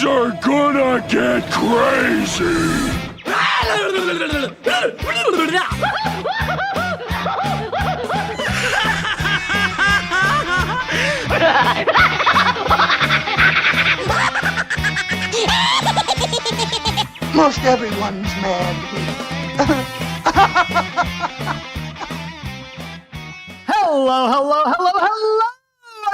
Things are gonna get crazy! Most everyone's mad. Hello,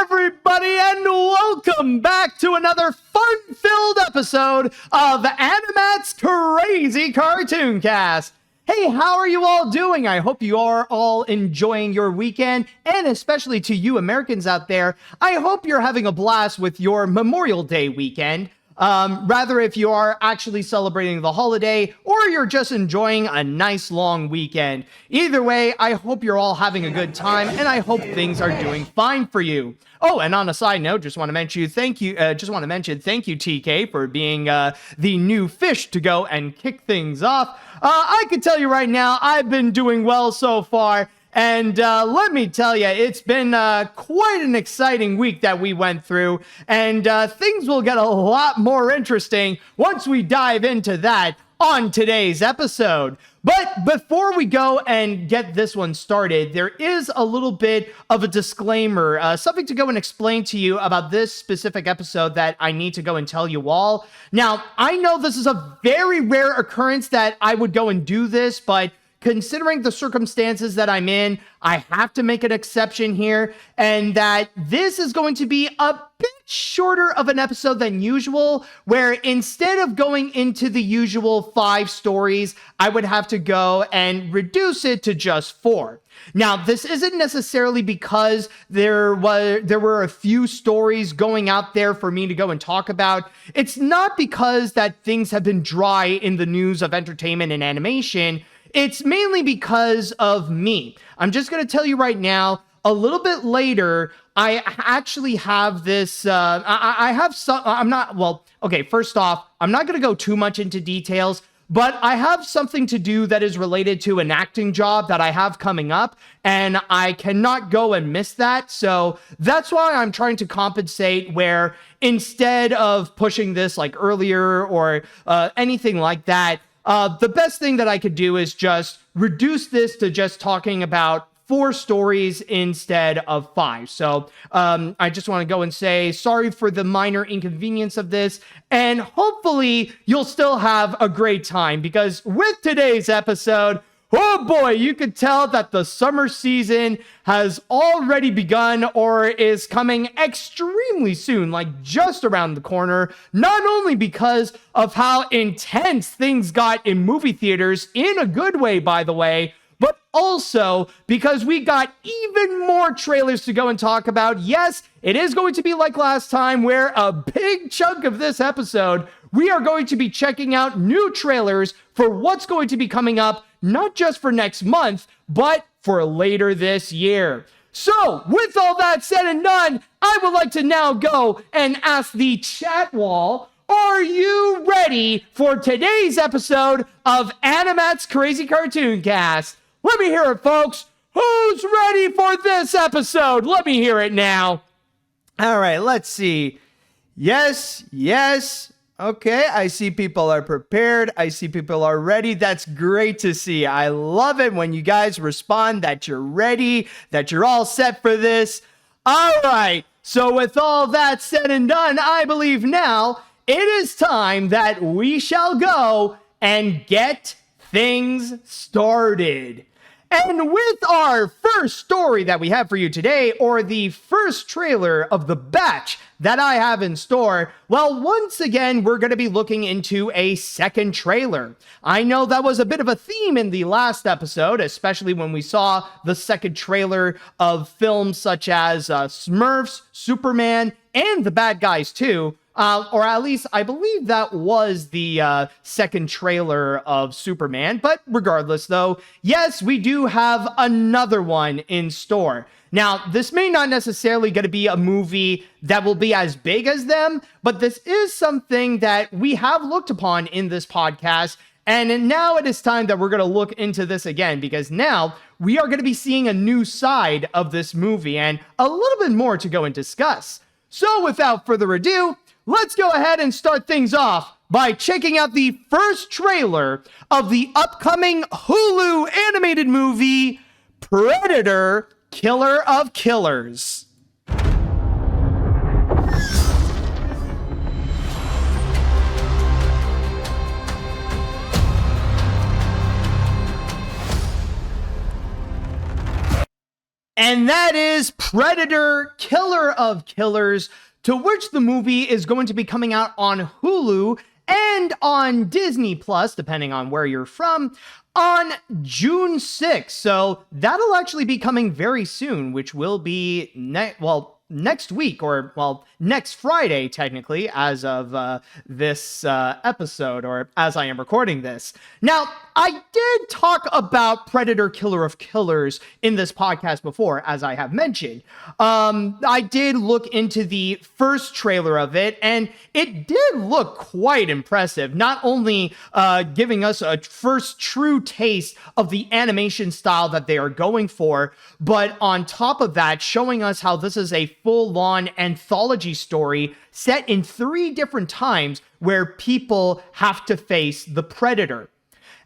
everybody, and welcome back to another fun-filled episode of AniMat's Crazy Cartoon Cast. Hey, how are you all doing? I hope you are all enjoying your weekend, and especially to you Americans out there, I hope you're having a blast with your Memorial Day weekend. Rather if you are actually celebrating the holiday or you're just enjoying a nice long weekend. Either way, I hope you're all having a good time and I hope things are doing fine for you. Oh, and on a side note, just want to mention thank you TK for being the new fish to go and kick things off. I can tell you right now, I've been doing well so far. And let me tell you, it's been quite an exciting week that we went through, and things will get a lot more interesting once we dive into that on today's episode. But before we go and get this one started, there is a little bit of a disclaimer, something to go and explain to you about this specific episode that I need to go and tell you all. Now, I know this is a very rare occurrence that I would go and do this, but considering the circumstances that I'm in, I have to make an exception here, and that this is going to be a bit shorter of an episode than usual, where instead of going into the usual 5 stories, I would have to go and reduce it to just 4. Now, this isn't necessarily because there were a few stories going out there for me to go and talk about. It's not because that things have been dry in the news of entertainment and animation. It's mainly because of me. I'm just going to tell you right now, a little bit later, I actually have this, first off, I'm not going to go too much into details, but I have something to do that is related to an acting job that I have coming up, and I cannot go and miss that. So that's why I'm trying to compensate, where instead of pushing this like earlier or anything like that, the best thing that I could do is just reduce this to just talking about 4 stories instead of 5. So I just want to go and say sorry for the minor inconvenience of this, and hopefully you'll still have a great time, because with today's episode, oh boy, you could tell that the summer season has already begun or is coming extremely soon, like just around the corner, not only because of how intense things got in movie theaters, in a good way, by the way, but also because we got even more trailers to go and talk about. Yes, it is going to be like last time, where a big chunk of this episode, we are going to be checking out new trailers for what's going to be coming up, not just for next month, but for later this year. So, with all that said and done, I would like to now go and ask the chat wall, are you ready for today's episode of AniMat's Crazy Cartoon Cast? Let me hear it, folks. Who's ready for this episode? Let me hear it now. All right, let's see. Yes. Okay, I see people are prepared. I see people are ready. That's great to see. I love it when you guys respond that you're ready, that you're all set for this. All right, so with all that said and done, I believe now it is time that we shall go and get things started. And with our first story that we have for you today, or the first trailer of the batch that I have in store, well, once again, we're going to be looking into a second trailer. I know that was a bit of a theme in the last episode, especially when we saw the second trailer of films such as Smurfs, Superman, and The Bad Guys 2. Or at least I believe that was the second trailer of Superman. But regardless, though, yes, we do have another one in store. Now, this may not necessarily going to be a movie that will be as big as them, but this is something that we have looked upon in this podcast. And now it is time that we're going to look into this again, because now we are going to be seeing a new side of this movie and a little bit more to go and discuss. So without further ado, let's go ahead and start things off by checking out the first trailer of the upcoming Hulu animated movie, Predator: Killer of Killers. And that is Predator: Killer of Killers, to which the movie is going to be coming out on Hulu and on Disney Plus, depending on where you're from, on June 6th. So that'll actually be coming very soon, which will be next week, or next Friday, technically, as of this episode, or as I am recording this. Now, I did talk about Predator: Killer of Killers in this podcast before, as I have mentioned. I did look into the first trailer of it, and it did look quite impressive, not only giving us a first true taste of the animation style that they are going for, but on top of that, showing us how this is a full-on anthology story set in 3 different times where people have to face the Predator.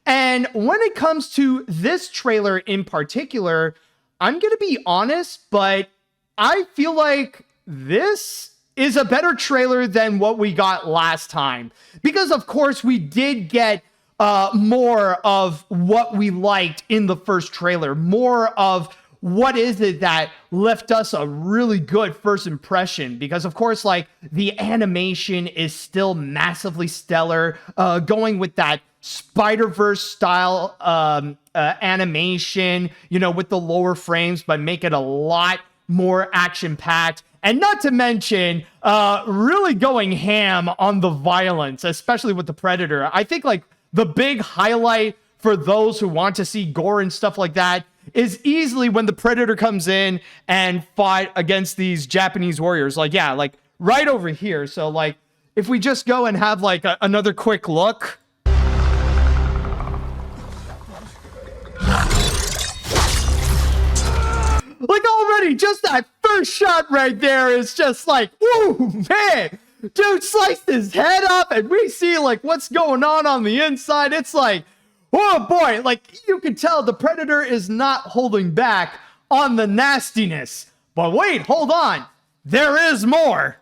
And when it comes to this trailer in particular, I'm going to be honest, but I feel like this is a better trailer than what we got last time. Because, of course, we did get more of what we liked in the first trailer, more of what is it that left us a really good first impression? Because, of course, like, the animation is still massively stellar, going with that Spider-Verse style animation, with the lower frames, but make it a lot more action-packed. And not to mention, really going ham on the violence, especially with the Predator. I think, like, the big highlight for those who want to see gore and stuff like that is easily when the Predator comes in and fight against these Japanese warriors. Like, yeah, like right over here. So, like, if we just go and have like another quick look. Like, already just that first shot right there is just like, whoa, man, dude sliced his head up, and we see like what's going on the inside. It's like, oh boy, like, you can tell the Predator is not holding back on the nastiness. But wait, hold on. There is more.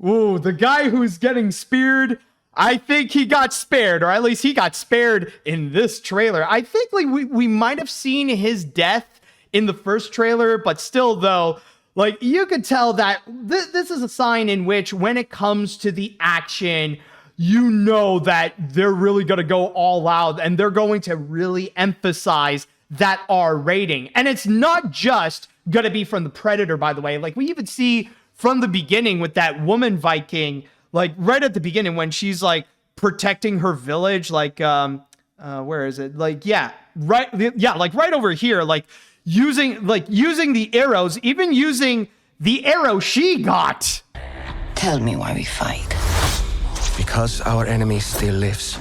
Ooh, the guy who's getting speared, I think he got spared, or at least he got spared in this trailer. I think like we might have seen his death in the first trailer, but still though, like, you could tell that this is a sign in which when it comes to the action, that they're really going to go all out and they're going to really emphasize that R rating. And it's not just going to be from the Predator, by the way. Like, we even see from the beginning with that woman Viking, like right at the beginning when she's like protecting her village, like, where is it? Like, like right over here, like, using the arrows, even using the arrow she got. Tell me why we fight. Because our enemy still lives.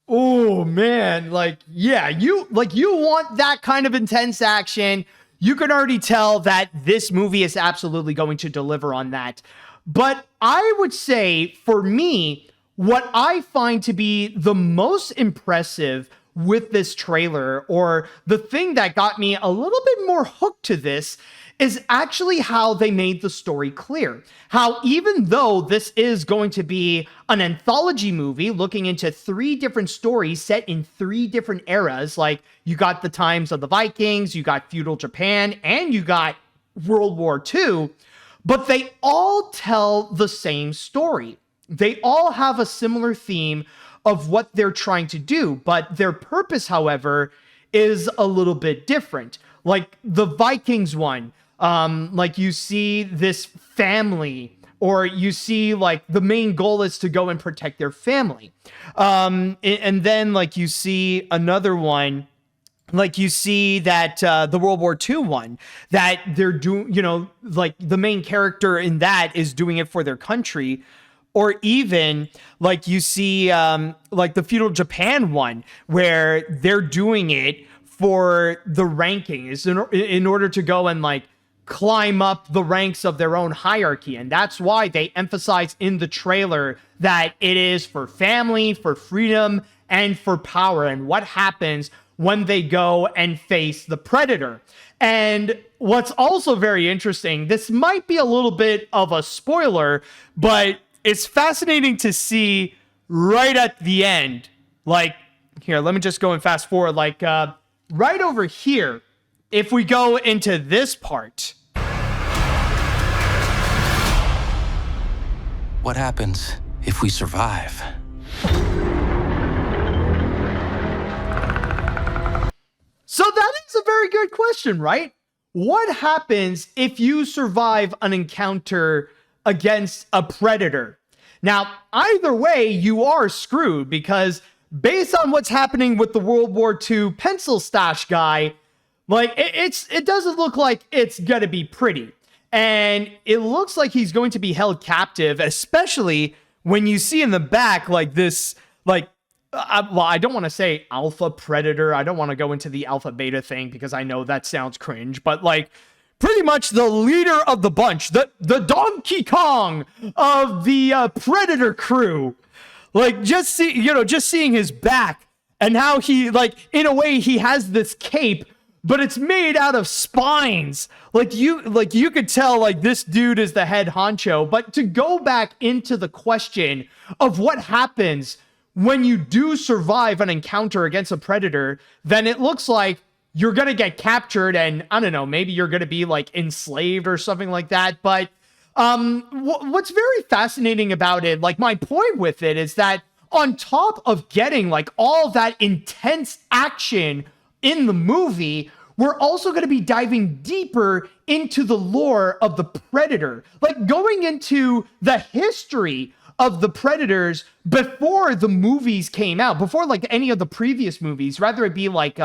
Oh man, like, yeah, you want that kind of intense action. You can already tell that this movie is absolutely going to deliver on that. But I would say, for me, what I find to be the most impressive with this trailer, or the thing that got me a little bit more hooked to this, is actually how they made the story clear. How even though this is going to be an anthology movie looking into 3 different stories set in 3 different eras, like you got the times of the Vikings, you got feudal Japan, and you got World War II, but they all tell the same story. They all have a similar theme of what they're trying to do, but their purpose, however, is a little bit different. Like the Vikings one, like you see this family, or you see like the main goal is to go and protect their family. And then like you see another one, like you see that the World War II one, that they're doing, like the main character in that is doing it for their country. Or even like you see like the feudal Japan one, where they're doing it for the ranking, is in order to go and like climb up the ranks of their own hierarchy. And that's why they emphasize in the trailer that it is for family, for freedom, and for power, and what happens when they go and face the predator. And what's also very interesting, this might be a little bit of a spoiler, but it's fascinating to see right at the end, like, here, let me just go and fast forward, like, right over here, if we go into this part. What happens if we survive? So that is a very good question, right? What happens if you survive an encounter against a predator? Now, either way, you are screwed, because based on what's happening with the World War II pencil stash guy, like, it doesn't look like it's gonna be pretty. And it looks like he's going to be held captive, especially when you see in the back, like, this, like, well, I don't want to say alpha predator. I don't want to go into the alpha beta thing because I know that sounds cringe, but like pretty much the leader of the bunch, the Donkey Kong of the predator crew. Like, just seeing his back and how he, like, in a way he has this cape, but it's made out of spines. Like you could tell, like, this dude is the head honcho. But to go back into the question of what happens when you do survive an encounter against a predator, then it looks like you're going to get captured, and I don't know, maybe you're going to be like enslaved or something like that. But what's very fascinating about it, like, my point with it is that on top of getting like all that intense action in the movie, we're also going to be diving deeper into the lore of the predator, like going into the history of the predators before the movies came out, before like any of the previous movies, rather it be like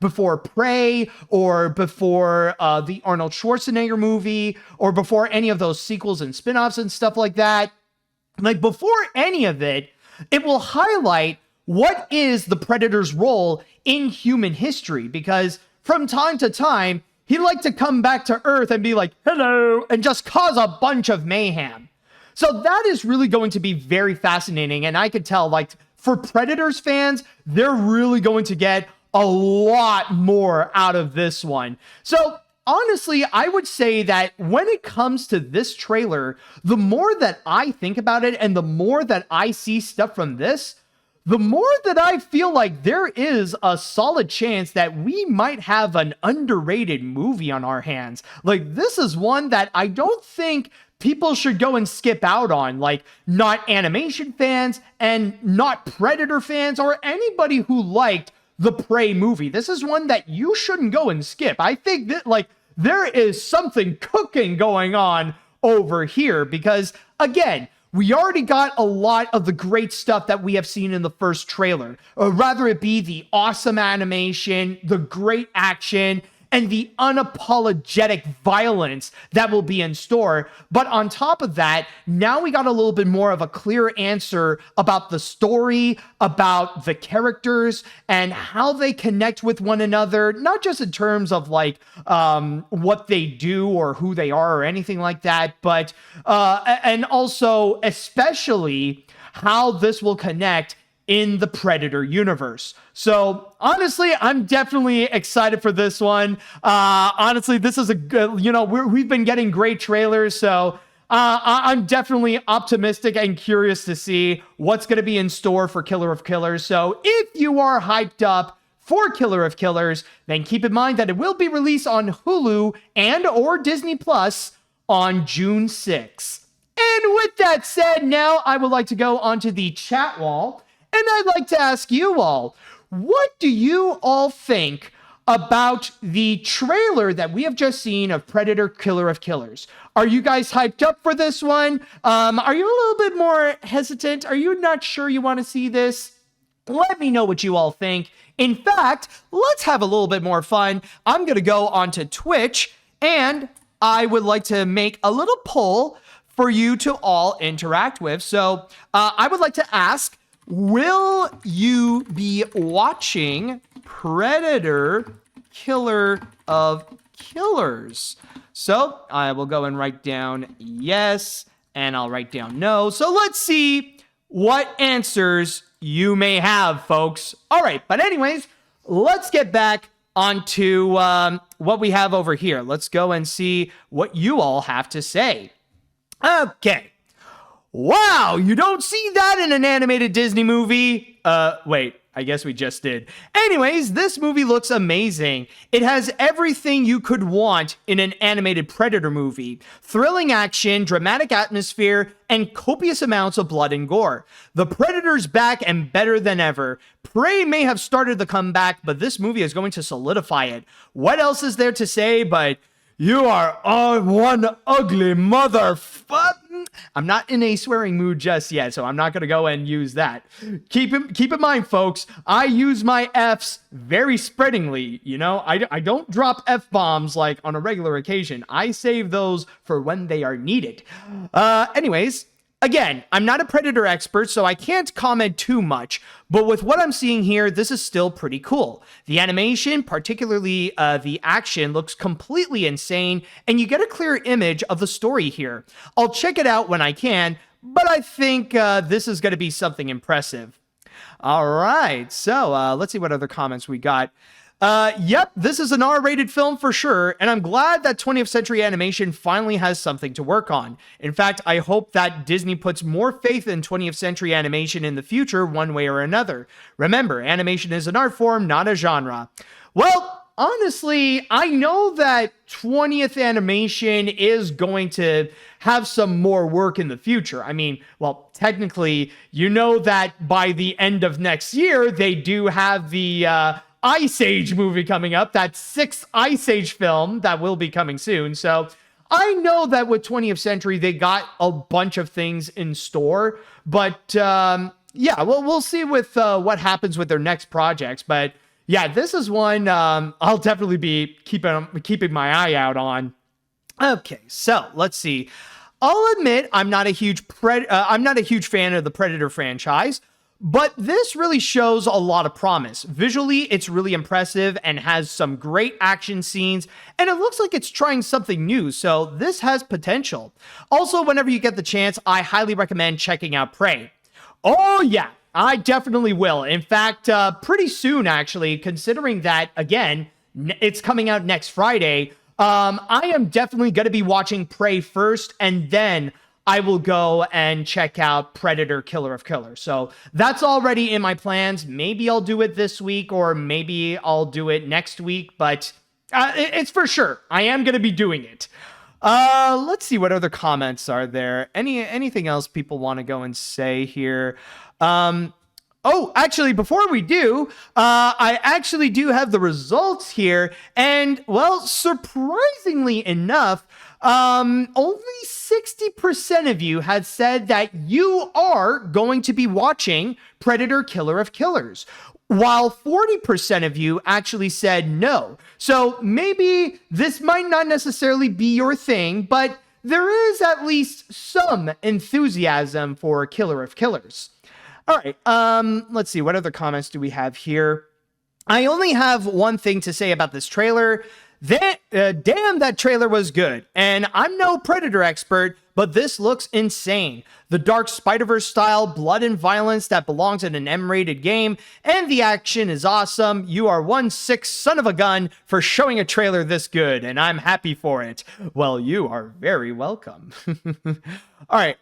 before Prey or before the Arnold Schwarzenegger movie or before any of those sequels and spin-offs and stuff like that. Like, before any of it, it will highlight what is the predator's role in human history, because from time to time, he'd like to come back to Earth and be like, hello, and just cause a bunch of mayhem. So that is really going to be very fascinating. And I could tell, like, for Predators fans, they're really going to get a lot more out of this one. So honestly, I would say that when it comes to this trailer, the more that I think about it and the more that I see stuff from this, the more that I feel like there is a solid chance that we might have an underrated movie on our hands. Like, this is one that I don't think people should go and skip out on, like, not animation fans and not Predator fans or anybody who liked the Prey movie. This is one that you shouldn't go and skip. I think that, like, there is something cooking going on over here because, again, we already got a lot of the great stuff that we have seen in the first trailer, or rather it be the awesome animation, the great action, and the unapologetic violence that will be in store. But on top of that, now we got a little bit more of a clear answer about the story, about the characters, and how they connect with one another, not just in terms of like what they do or who they are or anything like that, but and also especially how this will connect in the Predator universe. So honestly, I'm definitely excited for this one. Honestly, this is a good, we've been getting great trailers, so I'm definitely optimistic and curious to see what's going to be in store for Killer of Killers. So if you are hyped up for Killer of Killers, then keep in mind that it will be released on Hulu and or Disney Plus on June 6th. And with that said, now I would like to go onto the chat wall. And I'd like to ask you all, what do you all think about the trailer that we have just seen of Predator Killer of Killers? Are you guys hyped up for this one? Are you a little bit more hesitant? Are you not sure you want to see this? Let me know what you all think. In fact, let's have a little bit more fun. I'm going to go onto Twitch, and I would like to make a little poll for you to all interact with. So I would like to ask, will you be watching Predator Killer of Killers. So I will go and write down yes, and I'll write down no. So let's see what answers you may have, folks. All right, but anyways, let's get back onto what we have over here. Let's go and see what you all have to say. Okay. Wow, you don't see that in an animated Disney movie. Wait, I guess we just did. Anyways, this movie looks amazing. It has everything you could want in an animated Predator movie. Thrilling action, dramatic atmosphere, and copious amounts of blood and gore. The Predator's back and better than ever. Prey may have started the comeback, but this movie is going to solidify it. What else is there to say but you are one ugly motherfucker? I'm not in a swearing mood just yet, so I'm not going to go and use that. Keep in mind, folks, I use my Fs very spreadingly. You know, I don't drop F-bombs like on a regular occasion. I save those for when they are needed. Anyways, again, I'm not a Predator expert, so I can't comment too much, but with what I'm seeing here, this is still pretty cool. The animation, particularly the action, looks completely insane, and you get a clear image of the story here. I'll check it out when I can, but I think this is going to be something impressive. All right, so let's see what other comments we got. Yep, this is an R-rated film for sure, and I'm glad that 20th Century Animation finally has something to work on. In fact, I hope that Disney puts more faith in 20th Century Animation in the future one way or another. Remember, animation is an art form, not a genre. Well, honestly, I know that 20th Animation is going to have some more work in the future. I mean, well, technically, you know that by the end of next year, they do have the Ice Age movie coming up, that 6th Ice Age film that will be coming soon. So I know that with 20th Century, they got a bunch of things in store, but yeah, we'll see with what happens with their next projects. But yeah, this is one I'll definitely be keeping my eye out on. Okay, so let's see. I'll admit I'm not a huge fan of the Predator franchise, but this really shows a lot of promise. Visually, it's really impressive and has some great action scenes, and it looks like it's trying something new, so this has potential. Also, whenever you get the chance, I highly recommend checking out Prey. Oh yeah, I definitely will. In fact, pretty soon actually, considering that, again, it's coming out next Friday, I am definitely going to be watching Prey first, and then I will go and check out Predator Killer of Killers. So that's already in my plans. Maybe I'll do it this week, or maybe I'll do it next week, but it's for sure. I am going to be doing it. Let's see what other comments are there. Anything else people want to go and say here? Oh, actually, before we do, I actually do have the results here. And, well, surprisingly enough, only 60% of you had said that you are going to be watching Predator Killer of Killers, while 40% of you actually said no. So maybe this might not necessarily be your thing, but there is at least some enthusiasm for Killer of Killers. All right, let's see, what other comments do we have here? I only have one thing to say about this trailer. Damn, that trailer was good. And I'm no Predator expert, but this looks insane. The dark Spider-Verse style blood and violence that belongs in an M-rated game, and the action is awesome. You are one sick son of a gun for showing a trailer this good, and I'm happy for it. Well, you are very welcome. All right,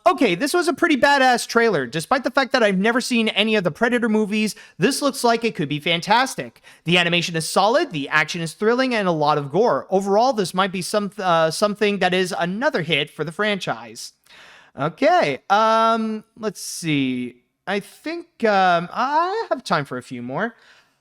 okay, this was a pretty badass trailer. Despite the fact that I've never seen any of the Predator movies, this looks like it could be fantastic. The animation is solid, the action is thrilling, and a lot of gore. Overall, this might be something that is another hit for the franchise. Okay, let's see. I think I have time for a few more.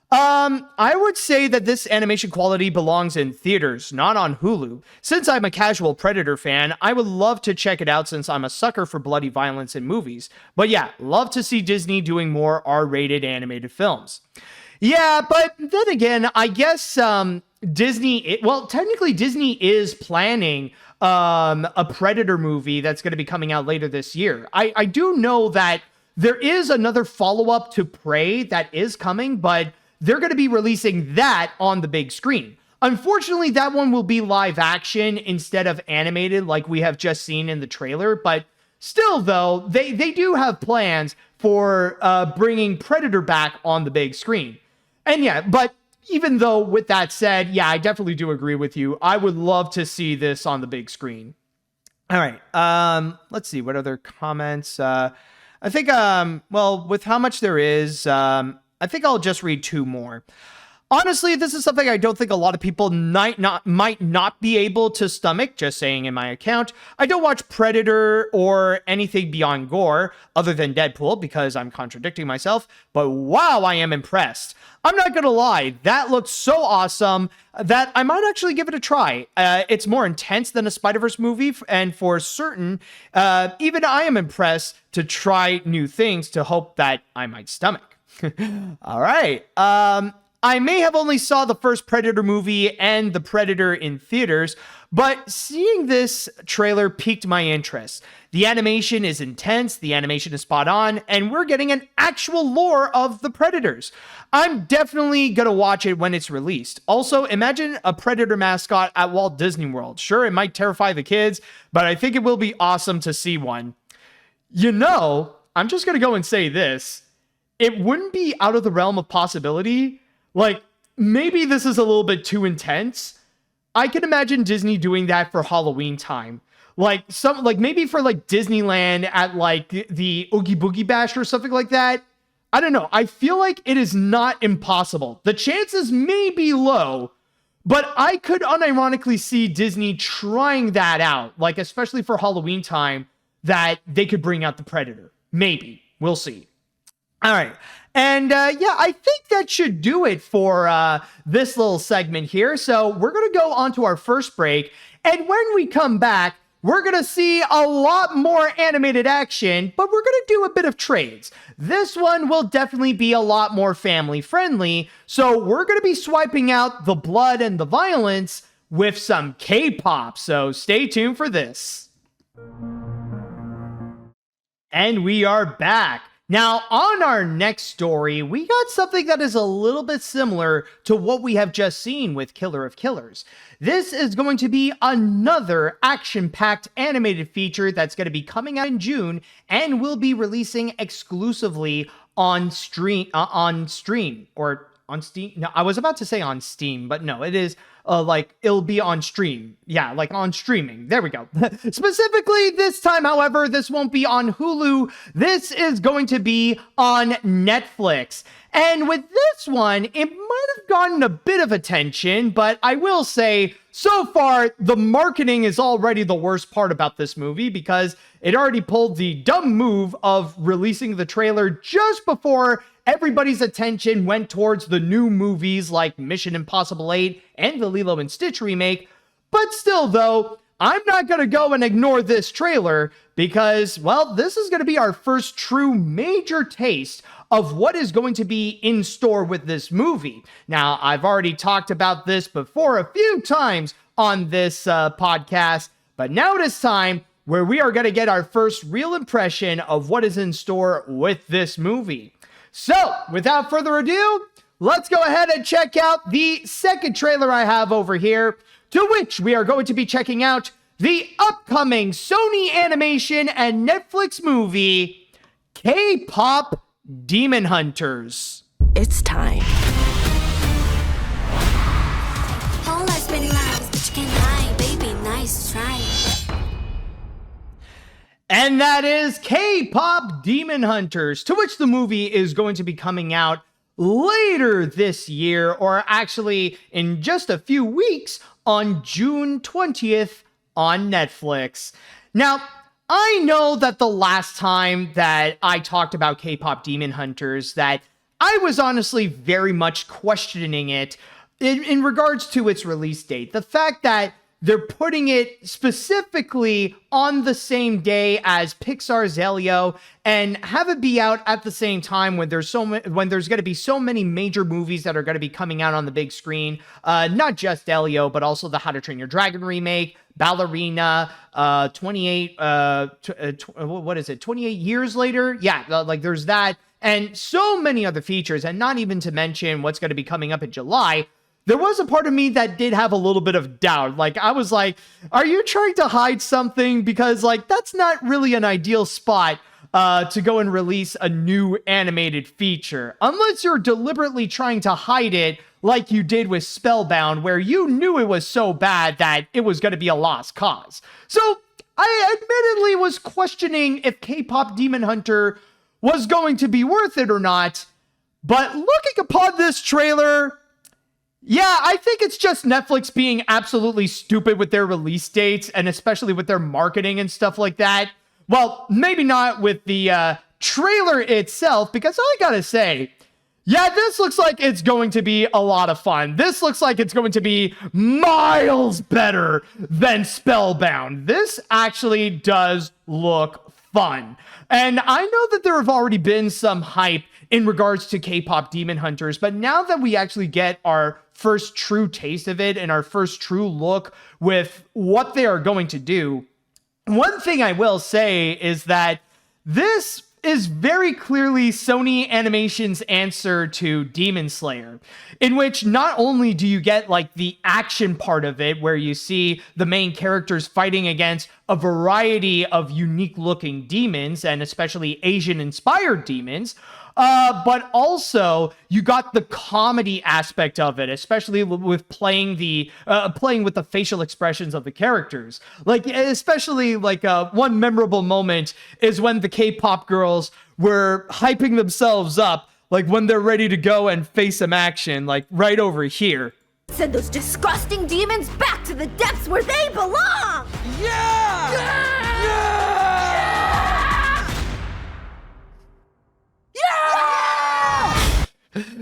I would say that this animation quality belongs in theaters, not on Hulu. Since I'm a casual Predator fan, I would love to check it out since I'm a sucker for bloody violence in movies. But yeah, love to see Disney doing more R-rated animated films. Yeah, but then again, I guess technically Disney is planning a Predator movie that's going to be coming out later this year. I do know that there is another follow-up to Prey that is coming, but they're going to be releasing that on the big screen. Unfortunately, that one will be live action instead of animated like we have just seen in the trailer. But still, though, they do have plans for bringing Predator back on the big screen. And yeah, but even though with that said, yeah, I definitely do agree with you. I would love to see this on the big screen. All right. Let's see. What other comments? I think, well, with how much there is, I think I'll just read two more. Honestly, this is something I don't think a lot of people might not be able to stomach, just saying in my account. I don't watch Predator or anything beyond gore, other than Deadpool, because I'm contradicting myself, but wow, I am impressed. I'm not gonna lie, that looks so awesome that I might actually give it a try. It's more intense than a Spider-Verse movie, and for certain, even I am impressed to try new things to hope that I might stomach. All right. I may have only saw the first Predator movie and the Predator in theaters, but seeing this trailer piqued my interest. The animation is intense, the animation is spot on, and we're getting an actual lore of the Predators. I'm definitely gonna watch it when it's released. Also, imagine a Predator mascot at Walt Disney World. Sure, it might terrify the kids, but I think it will be awesome to see one. You know, I'm just gonna go and say this. It wouldn't be out of the realm of possibility. Like, maybe this is a little bit too intense. I can imagine Disney doing that for Halloween time. Like, maybe for like Disneyland at like the Oogie Boogie Bash or something like that. I don't know. I feel like it is not impossible. The chances may be low, but I could unironically see Disney trying that out. Like, especially for Halloween time, that they could bring out the Predator. Maybe. We'll see. All right. And yeah, I think that should do it for this little segment here. So we're going to go on to our first break. And when we come back, we're going to see a lot more animated action, but we're going to do a bit of trades. This one will definitely be a lot more family friendly. So we're going to be swiping out the blood and the violence with some K-pop. So stay tuned for this. And we are back. Now, on our next story, we got something that is a little bit similar to what we have just seen with Killer of Killers. This is going to be another action-packed animated feature that's going to be coming out in June and will be releasing exclusively on Steam. No, I was about to say on Steam, but no, it is like it'll be on stream. Yeah, like on streaming. There we go. Specifically this time, however, this won't be on Hulu. This is going to be on Netflix. And with this one, it might have gotten a bit of attention, but I will say, so far, the marketing is already the worst part about this movie because it already pulled the dumb move of releasing the trailer just before everybody's attention went towards the new movies like Mission Impossible 8 and the Lilo and Stitch remake. But still, though, I'm not going to go and ignore this trailer because, well, this is going to be our first true major taste of what is going to be in store with this movie. Now, I've already talked about this before a few times on this podcast, but now it is time where we are going to get our first real impression of what is in store with this movie. So, without further ado, let's go ahead and check out the second trailer I have over here, to which we are going to be checking out the upcoming Sony Animation and Netflix movie, KPop Demon Hunters. It's time. Whole life spinning lives, but you can't hide, baby. Nice try. And that is K-Pop Demon Hunters, to which the movie is going to be coming out later this year, or actually in just a few weeks on June 20th on Netflix. Now, I know that the last time that I talked about K-Pop Demon Hunters, that I was honestly very much questioning it in regards to its release date. The fact that they're putting it specifically on the same day as Pixar's Elio and have it be out at the same time when there's going to be so many major movies that are going to be coming out on the big screen. Not just Elio, but also the How to Train Your Dragon remake, Ballerina, 28 years later. Yeah, like there's that. and so many other features, and not even to mention what's going to be coming up in July, there was a part of me that did have a little bit of doubt. Like, I was like, are you trying to hide something? Because, like, that's not really an ideal spot to go and release a new animated feature. Unless you're deliberately trying to hide it like you did with Spellbound, where you knew it was so bad that it was going to be a lost cause. So, I admittedly was questioning if KPop Demon Hunter was going to be worth it or not. But looking upon this trailer, yeah, I think it's just Netflix being absolutely stupid with their release dates, and especially with their marketing and stuff like that. Well, maybe not with the trailer itself, because I gotta say, yeah, this looks like it's going to be a lot of fun. This looks like it's going to be miles better than Spellbound. This actually does look fun. And I know that there have already been some hype in regards to K-pop Demon Hunters, but now that we actually get our first true taste of it and our first true look with what they are going to do, one thing I will say is that this is very clearly Sony Animation's answer to Demon Slayer, in which not only do you get like the action part of it, where you see the main characters fighting against a variety of unique looking demons, and especially Asian inspired demons, but also you got the comedy aspect of it, especially with playing with the facial expressions of the characters. Like, especially like one memorable moment is when the K-pop girls were hyping themselves up, like when they're ready to go and face some action, like right over here. Send those disgusting demons back to the depths where they belong! Yeah! Yeah! Yeah!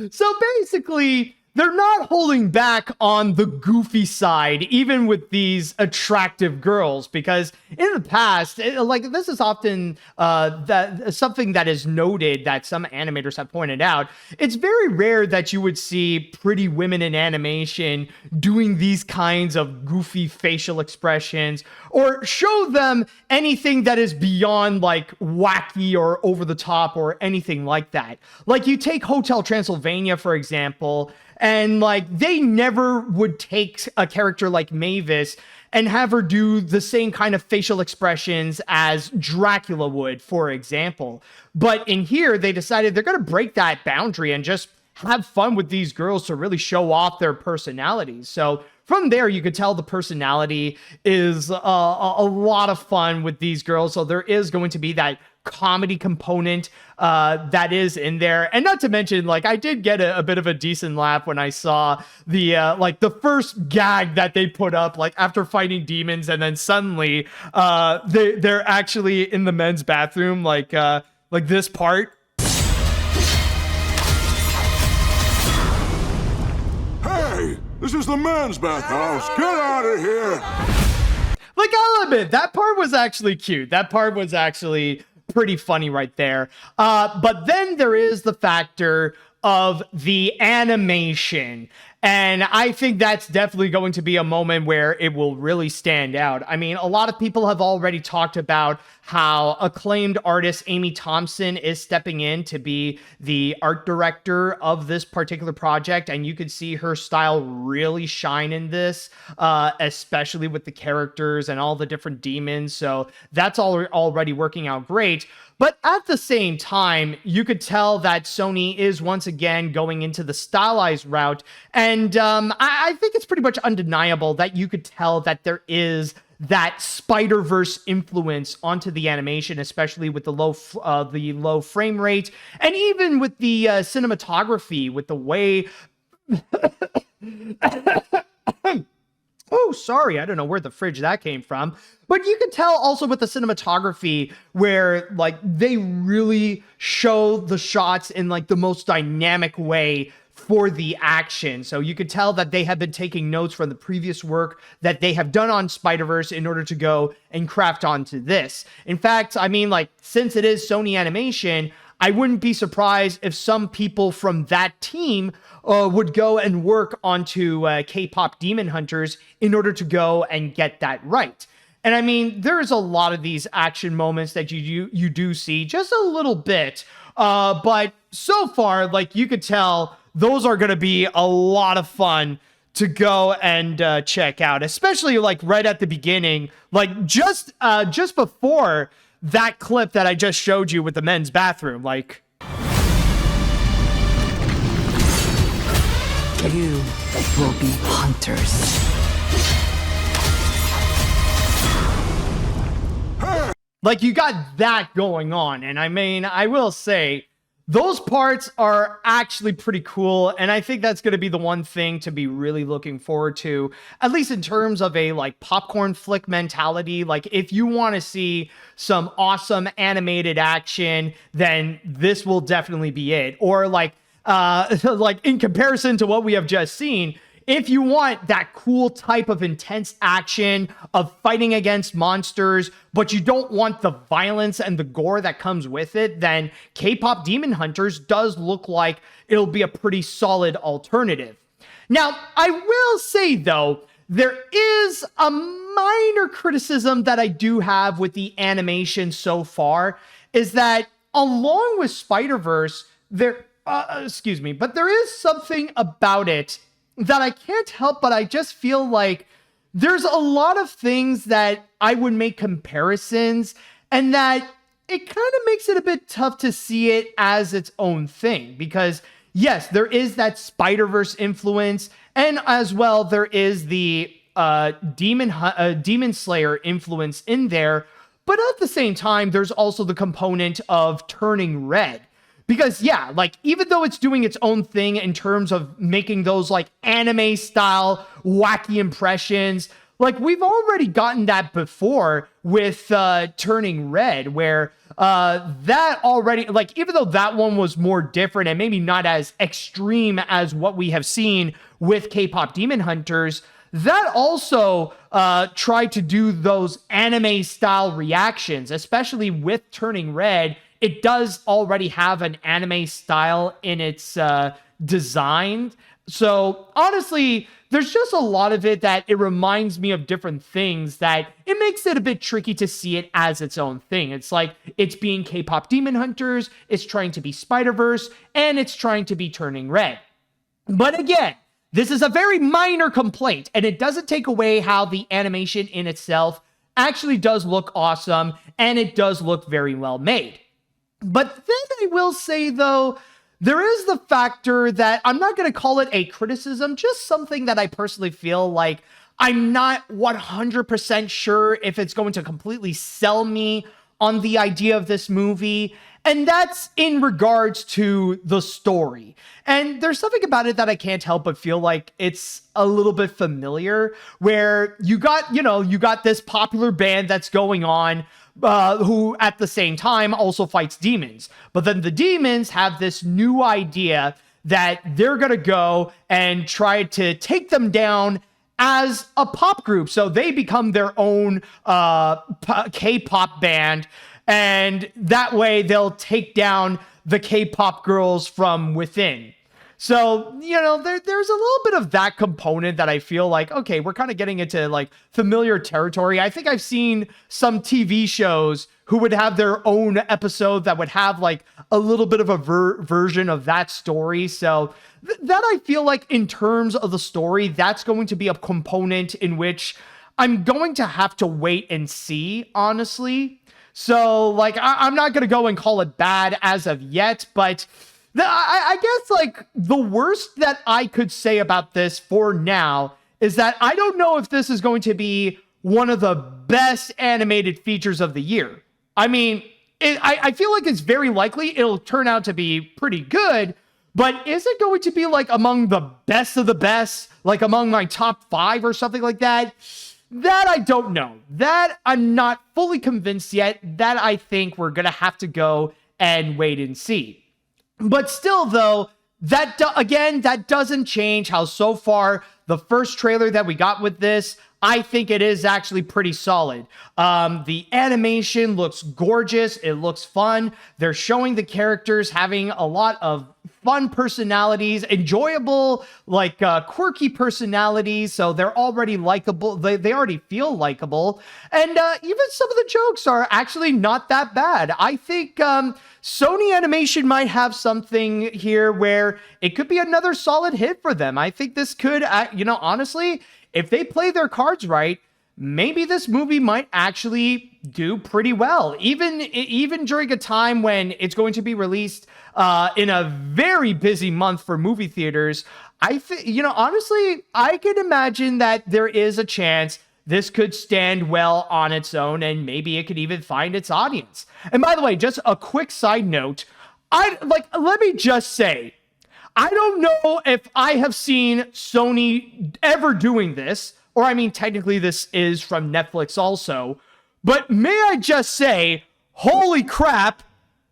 So basically, they're not holding back on the goofy side, even with these attractive girls, because in the past, like this is often something that is noted that some animators have pointed out. It's very rare that you would see pretty women in animation doing these kinds of goofy facial expressions, or show them anything that is beyond like wacky or over the top or anything like that. Like, you take Hotel Transylvania, for example, and like they never would take a character like Mavis and have her do the same kind of facial expressions as Dracula would, for example. But in here, they decided they're going to break that boundary and just have fun with these girls to really show off their personalities. So from there, you could tell the personality is a lot of fun with these girls. So there is going to be that comedy component that is in there. And not to mention, like, I did get a bit of a decent laugh when I saw the like the first gag that they put up, like after fighting demons, and then suddenly they're actually in the men's bathroom, like this part. Hey, this is the men's bathhouse. Get out of here. Like, I'll admit, that part was actually cute. That part was actually pretty funny right there. But then there is the factor of the animation. And I think that's definitely going to be a moment where it will really stand out. I mean, a lot of people have already talked about how acclaimed artist Amy Thompson is stepping in to be the art director of this particular project. And you could see her style really shine in this, especially with the characters and all the different demons. So that's already working out great. But at the same time, you could tell that Sony is once again going into the stylized route. And I think it's pretty much undeniable that you could tell that there is that Spider-Verse influence onto the animation, especially with the low frame rate, and even with the cinematography, with the way... Oh, sorry, I don't know where the fridge that came from. But you could tell also with the cinematography where, like, they really show the shots in, like, the most dynamic way for the action. So you could tell that they have been taking notes from the previous work that they have done on Spider-Verse in order to go and craft onto this. In fact, I mean, like, since it is Sony Animation, I wouldn't be surprised if some people from that team would go and work onto K-pop Demon Hunters in order to go and get that right. And I mean, there's a lot of these action moments that you do see just a little bit But so far, like, you could tell those are going to be a lot of fun to go and check out, especially like right at the beginning, like just before that clip that I just showed you with the men's bathroom. Like, You will be hunters. like you got that going on. And I mean, I will say those parts are actually pretty cool. And I think that's going to be the one thing to be really looking forward to, at least in terms of a like popcorn flick mentality. Like, if you want to see some awesome animated action, then this will definitely be it. Or like in comparison to what we have just seen, if you want that cool type of intense action of fighting against monsters, but you don't want the violence and the gore that comes with it, then KPop Demon Hunters does look like it'll be a pretty solid alternative. Now, I will say, though, there is a minor criticism that I do have with the animation so far, is that along with Spider-Verse, but there is something about it that I can't help, but I just feel like there's a lot of things that I would make comparisons, and that it kind of makes it a bit tough to see it as its own thing. Because yes, there is that Spider-Verse influence, and as well, there is the Demon Slayer influence in there. But at the same time, there's also the component of turning red. Because yeah, like, even though it's doing its own thing in terms of making those like anime style wacky impressions, like we've already gotten that before with Turning Red, where that already, like, even though that one was more different and maybe not as extreme as what we have seen with K-Pop Demon Hunters, that also tried to do those anime style reactions, especially with Turning Red. It does already have an anime style in its design. So honestly, there's just a lot of it that it reminds me of different things that it makes it a bit tricky to see it as its own thing. It's like it's being K-Pop Demon Hunters, it's trying to be Spider-Verse, and it's trying to be Turning Red. But again, this is a very minor complaint, and it doesn't take away how the animation in itself actually does look awesome, and it does look very well made. But then I will say, though, there is the factor that I'm not going to call it a criticism, just something that I personally feel like I'm not 100% sure if it's going to completely sell me on the idea of this movie. And that's in regards to the story. And there's something about it that I can't help but feel like it's a little bit familiar, where you got this popular band that's going on, who at the same time also fights demons. But then the demons have this new idea that they're going to go and try to take them down as a pop group. So they become their own K-pop band. And that way they'll take down the K-pop girls from within. So, there's a little bit of that component that I feel like, okay, we're kind of getting into like familiar territory. I think I've seen some TV shows who would have their own episode that would have like a little bit of a version of that story. So that I feel like in terms of the story, that's going to be a component in which I'm going to have to wait and see, honestly. So like, I'm not going to go and call it bad as of yet, but I guess like the worst that I could say about this for now is that I don't know if this is going to be one of the best animated features of the year. I mean, I feel like it's very likely it'll turn out to be pretty good, but is it going to be like among the best of the best, like among my top 5 or something like that? That I don't know. That I'm not fully convinced yet. That I think we're going to have to go and wait and see. But still, though, that doesn't change how so far the first trailer that we got with this, I think it is actually pretty solid. The animation looks gorgeous. It looks fun. They're showing the characters having a lot of fun personalities, enjoyable, like quirky personalities. So they're already likable. They already feel likable. And even some of the jokes are actually not that bad. I think Sony Animation might have something here where it could be another solid hit for them. I think this could, honestly, if they play their cards right, maybe this movie might actually do pretty well, even during a time when it's going to be released in a very busy month for movie theaters. I think, honestly, I can imagine that there is a chance this could stand well on its own, and maybe it could even find its audience. And by the way, just a quick side note, let me just say, I don't know if I have seen Sony ever doing this, or I mean, technically this is from Netflix also, but may I just say, holy crap,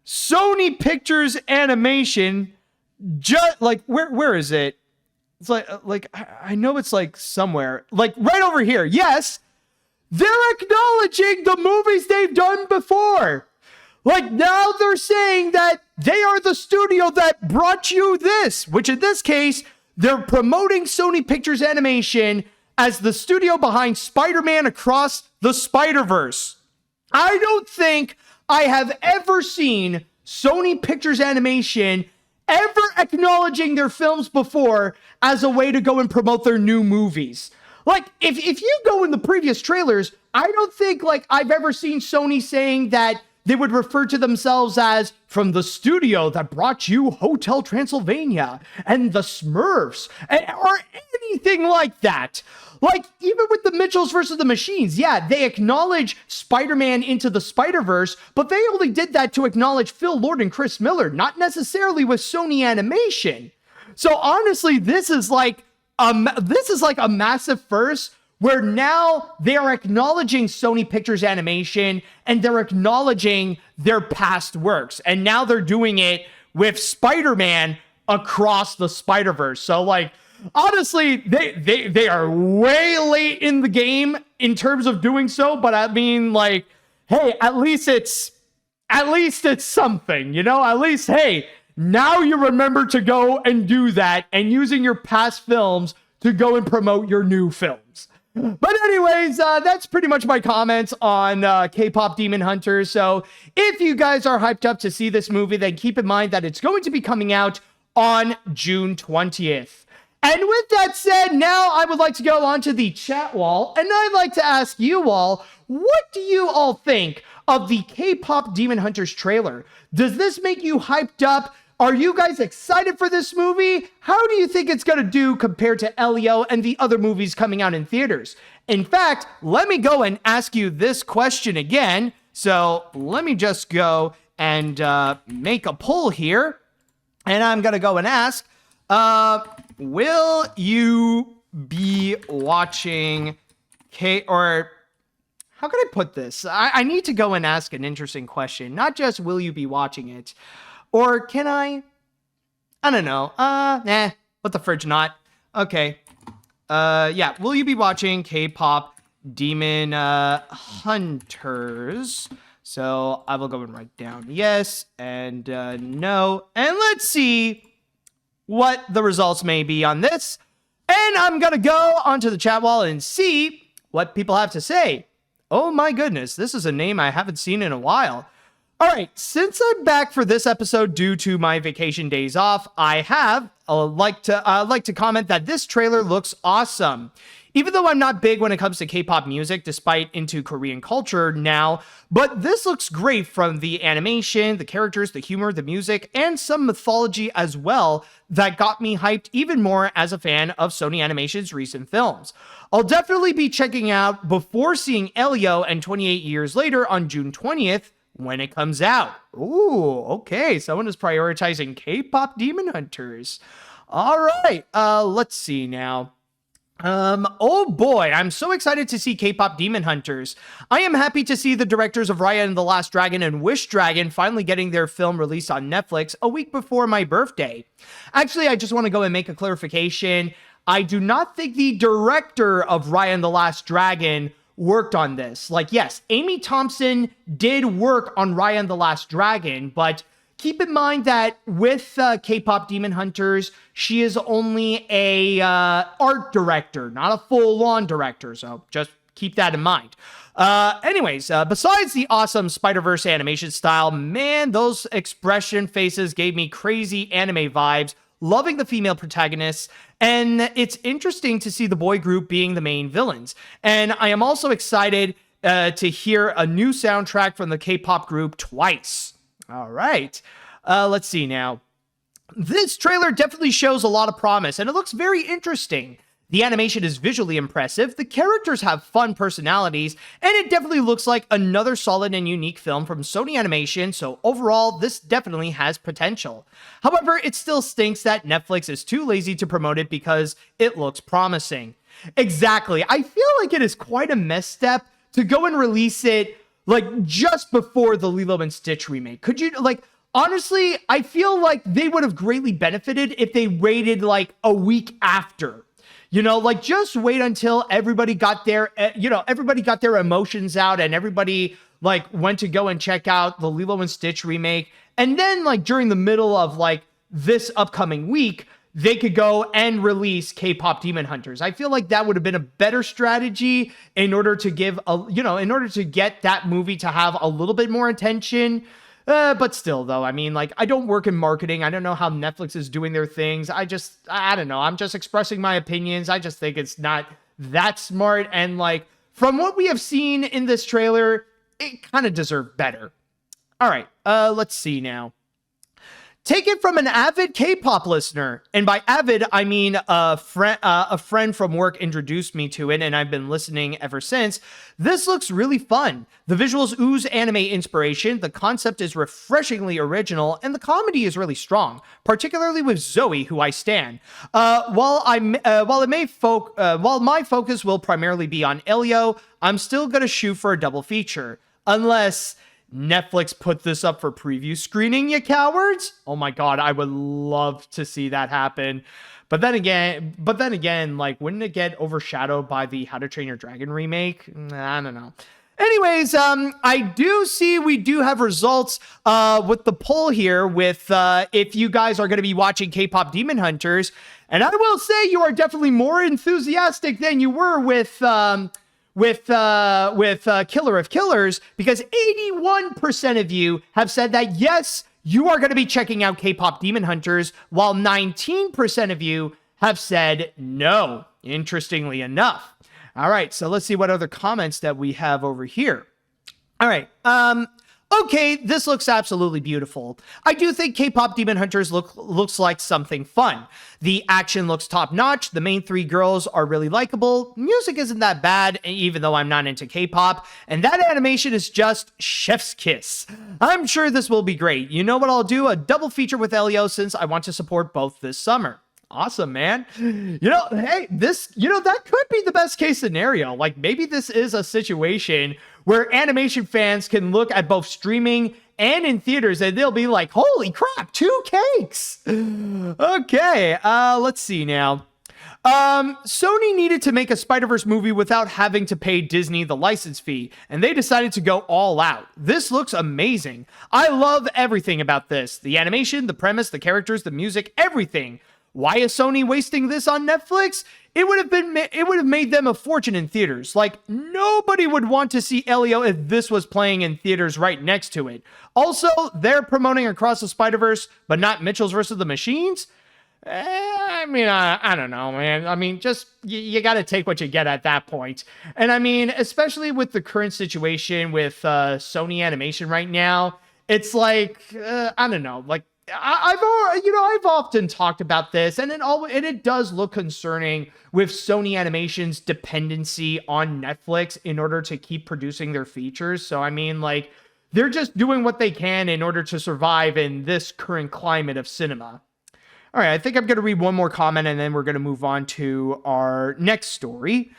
Sony Pictures Animation, where is it? It's like, I know it's like somewhere, like right over here. Yes, they're acknowledging the movies they've done before. Like now they're saying that they are the studio that brought you this, which in this case, they're promoting Sony Pictures Animation as the studio behind Spider-Man Across the Spider-Verse. I don't think I have ever seen Sony Pictures Animation ever acknowledging their films before as a way to go and promote their new movies. Like, if you go in the previous trailers, I don't think, I've ever seen Sony saying that they would refer to themselves as from the studio that brought you Hotel Transylvania and the Smurfs, or anything like that. Like, even with the Mitchells versus the Machines, yeah, they acknowledge Spider-Man Into the Spider-Verse, but they only did that to acknowledge Phil Lord and Chris Miller, not necessarily with Sony Animation. So honestly, this is like a massive first, where now they are acknowledging Sony Pictures Animation and they're acknowledging their past works. And now they're doing it with Spider-Man Across the Spider-Verse. So honestly, they are way late in the game in terms of doing so. But I mean, hey, at least it's something, At least, hey, now you remember to go and do that and using your past films to go and promote your new films. But anyways, that's pretty much my comments on KPop Demon Hunters. So if you guys are hyped up to see this movie, then keep in mind that it's going to be coming out on June 20th. And with that said, now I would like to go on to the chat wall, and I'd like to ask you all, what do you all think of the KPop Demon Hunters trailer? Does this make you hyped up? Are you guys excited for this movie? How do you think it's going to do compared to Elio and the other movies coming out in theaters? In fact, let me go and ask you this question again. So let me just go and make a poll here. And I'm going to go and ask, will you be watching or how can I put this? I need to go and ask an interesting question. Not just will you be watching it, or can I don't know. What the fridge not? Okay. Yeah, will you be watching KPop Demon Hunters? So I will go and write down yes and no. And let's see what the results may be on this. And I'm going to go onto the chat wall and see what people have to say. Oh my goodness, this is a name I haven't seen in a while. All right, since I'm back for this episode due to my vacation days off, I have like to comment that this trailer looks awesome. Even though I'm not big when it comes to K-pop music, despite into Korean culture now, but this looks great from the animation, the characters, the humor, the music, and some mythology as well that got me hyped even more as a fan of Sony Animation's recent films. I'll definitely be checking out before seeing Elio and 28 Years Later on June 20th when it comes out. Ooh, okay, someone is prioritizing K-pop Demon Hunters. All right, let's see now. Oh boy, I'm so excited to see K-pop Demon Hunters. I am happy to see the directors of Raya and the Last Dragon and Wish Dragon finally getting their film released on Netflix a week before my birthday. Actually, I just want to go and make a clarification. I do not think the director of Raya and the Last Dragon worked on this. Like, yes, Amy Thompson did work on Raya and the Last Dragon, but keep in mind that with KPop Demon Hunters, she is only a art director, not a full-on director, so just keep that in mind. Anyways, besides the awesome Spider-Verse animation style, man, those expression faces gave me crazy anime vibes. Loving the female protagonists, and it's interesting to see the boy group being the main villains. And I am also excited to hear a new soundtrack from the K-pop group Twice. All right, let's see now. This trailer definitely shows a lot of promise, and it looks very interesting. The animation is visually impressive, the characters have fun personalities, and it definitely looks like another solid and unique film from Sony Animation, so overall, this definitely has potential. However, it still stinks that Netflix is too lazy to promote it because it looks promising. Exactly, I feel like it is quite a misstep to go and release it, like, just before the Lilo and Stitch remake. Could you, like, honestly, I feel like they would have greatly benefited if they waited, like, a week after. You know, like, just wait until everybody got their, everybody got their emotions out and everybody, like, went to go and check out the Lilo and Stitch remake. And then, like, during the middle of, like, this upcoming week, they could go and release K-Pop Demon Hunters. I feel like that would have been a better strategy in order to give, in order to get that movie to have a little bit more attention. But still, though, I mean, like, I don't work in marketing. I don't know how Netflix is doing their things. I don't know. I'm just expressing my opinions. I just think it's not that smart. And, like, from what we have seen in this trailer, it kind of deserved better. All right, let's see now. Take it from an avid K-pop listener. And by avid, I mean a friend from work introduced me to it, and I've been listening ever since. This looks really fun. The visuals ooze anime inspiration, the concept is refreshingly original, and the comedy is really strong, particularly with Zoe, who I stan. While my focus will primarily be on Elio, I'm still gonna shoot for a double feature. Unless Netflix put this up for preview screening, you cowards. Oh my god, I would love to see that happen. But then again, like, wouldn't it get overshadowed by the How to Train Your Dragon remake? I don't know. Anyways, I do see we do have results with the poll here with if you guys are going to be watching K-Pop Demon Hunters. And I will say you are definitely more enthusiastic than you were with Killer of Killers, because 81% of you have said that yes, you are going to be checking out K-Pop Demon Hunters, while 19% of you have said no, interestingly enough. All right, so let's see what other comments that we have over here. All right, okay, this looks absolutely beautiful. I do think K-Pop Demon Hunters looks like something fun. The action looks top-notch, the main three girls are really likable, music isn't that bad, even though I'm not into K-pop, and that animation is just chef's kiss. I'm sure this will be great. You know what I'll do? A double feature with Elio, since I want to support both this summer. Awesome, man. You know, hey, that could be the best case scenario. Like, maybe this is a situation where animation fans can look at both streaming and in theaters and they'll be like, holy crap, 2 cakes. Okay, let's see now. Sony needed to make a Spider-Verse movie without having to pay Disney the license fee, and they decided to go all out. This looks amazing. I love everything about this. The animation, the premise, the characters, the music, everything. Why is Sony wasting this on Netflix? It would have made them a fortune in theaters. Like, nobody would want to see Elio if this was playing in theaters right next to it. Also, they're promoting Across the Spider-Verse, but not Mitchell's vs. the Machines? I mean, I don't know, man. I mean, just, you got to take what you get at that point. And I mean, especially with the current situation with Sony Animation right now, it's like, I don't know, like, I've often talked about this, and it does look concerning with Sony Animation's dependency on Netflix in order to keep producing their features. So I mean, like, they're just doing what they can in order to survive in this current climate of cinema. All right, I think I'm going to read one more comment, and then we're going to move on to our next story.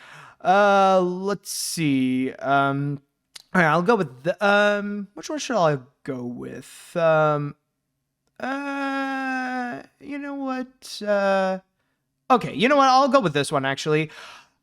Let's see. All right, I'll go with which one should I go with? You know what? Okay, you know what? I'll go with this one, actually.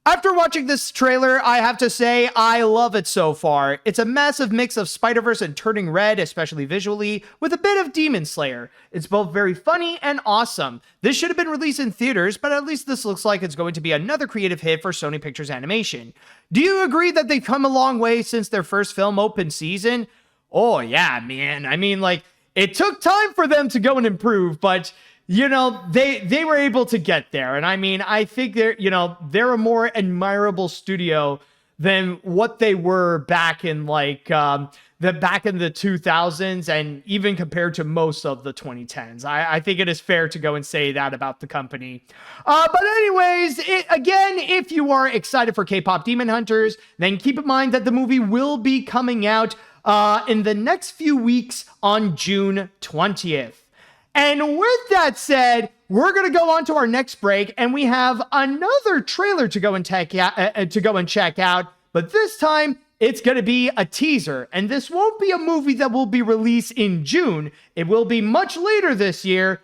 After watching this trailer, I have to say I love it so far. It's a massive mix of Spider-Verse and Turning Red, especially visually, with a bit of Demon Slayer. It's both very funny and awesome. This should have been released in theaters, but at least this looks like it's going to be another creative hit for Sony Pictures Animation. Do you agree that they've come a long way since their first film open season? Oh yeah, man. I mean, like, it took time for them to go and improve, but you know, they were able to get there. And I mean, I think they're a more admirable studio than what they were back in like back in the 2000s and even compared to most of the 2010s. I think it is fair to go and say that about the company. But anyways, again, if you are excited for K-Pop Demon Hunters, then keep in mind that the movie will be coming out in the next few weeks on June 20th. And with that said, we're going to go on to our next break, and we have another trailer to go and check out, but this time it's going to be a teaser, and this won't be a movie that will be released in June. It will be much later this year,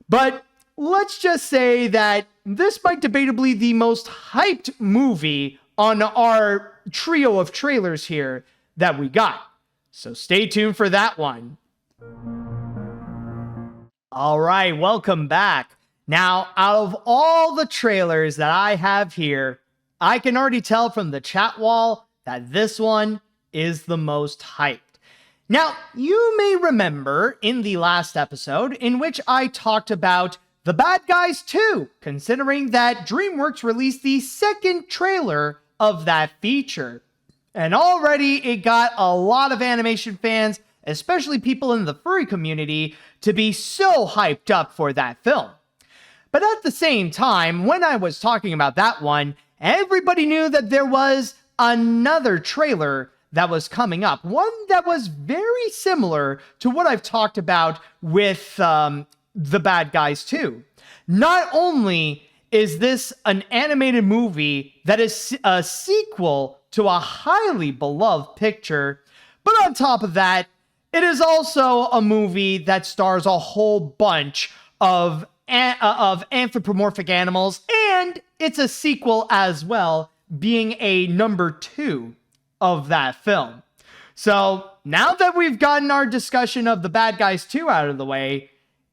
but let's just say that this might debatably the most hyped movie on our trio of trailers here that we got. So stay tuned for that one. All right, welcome back. Now, out of all the trailers that I have here, I can already tell from the chat wall that this one is the most hyped. Now, you may remember in the last episode in which I talked about The Bad Guys 2, considering that DreamWorks released the second trailer of that feature. And already it got a lot of animation fans, especially people in the furry community, to be so hyped up for that film. But at the same time, when I was talking about that one, everybody knew that there was another trailer that was coming up. One that was very similar to what I've talked about with The Bad Guys 2. Not only is this an animated movie that is a sequel to a highly beloved picture, but on top of that, it is also a movie that stars a whole bunch of anthropomorphic animals, and it's a sequel as well, being a number 2 of that film. So now that we've gotten our discussion of The Bad Guys 2 out of the way,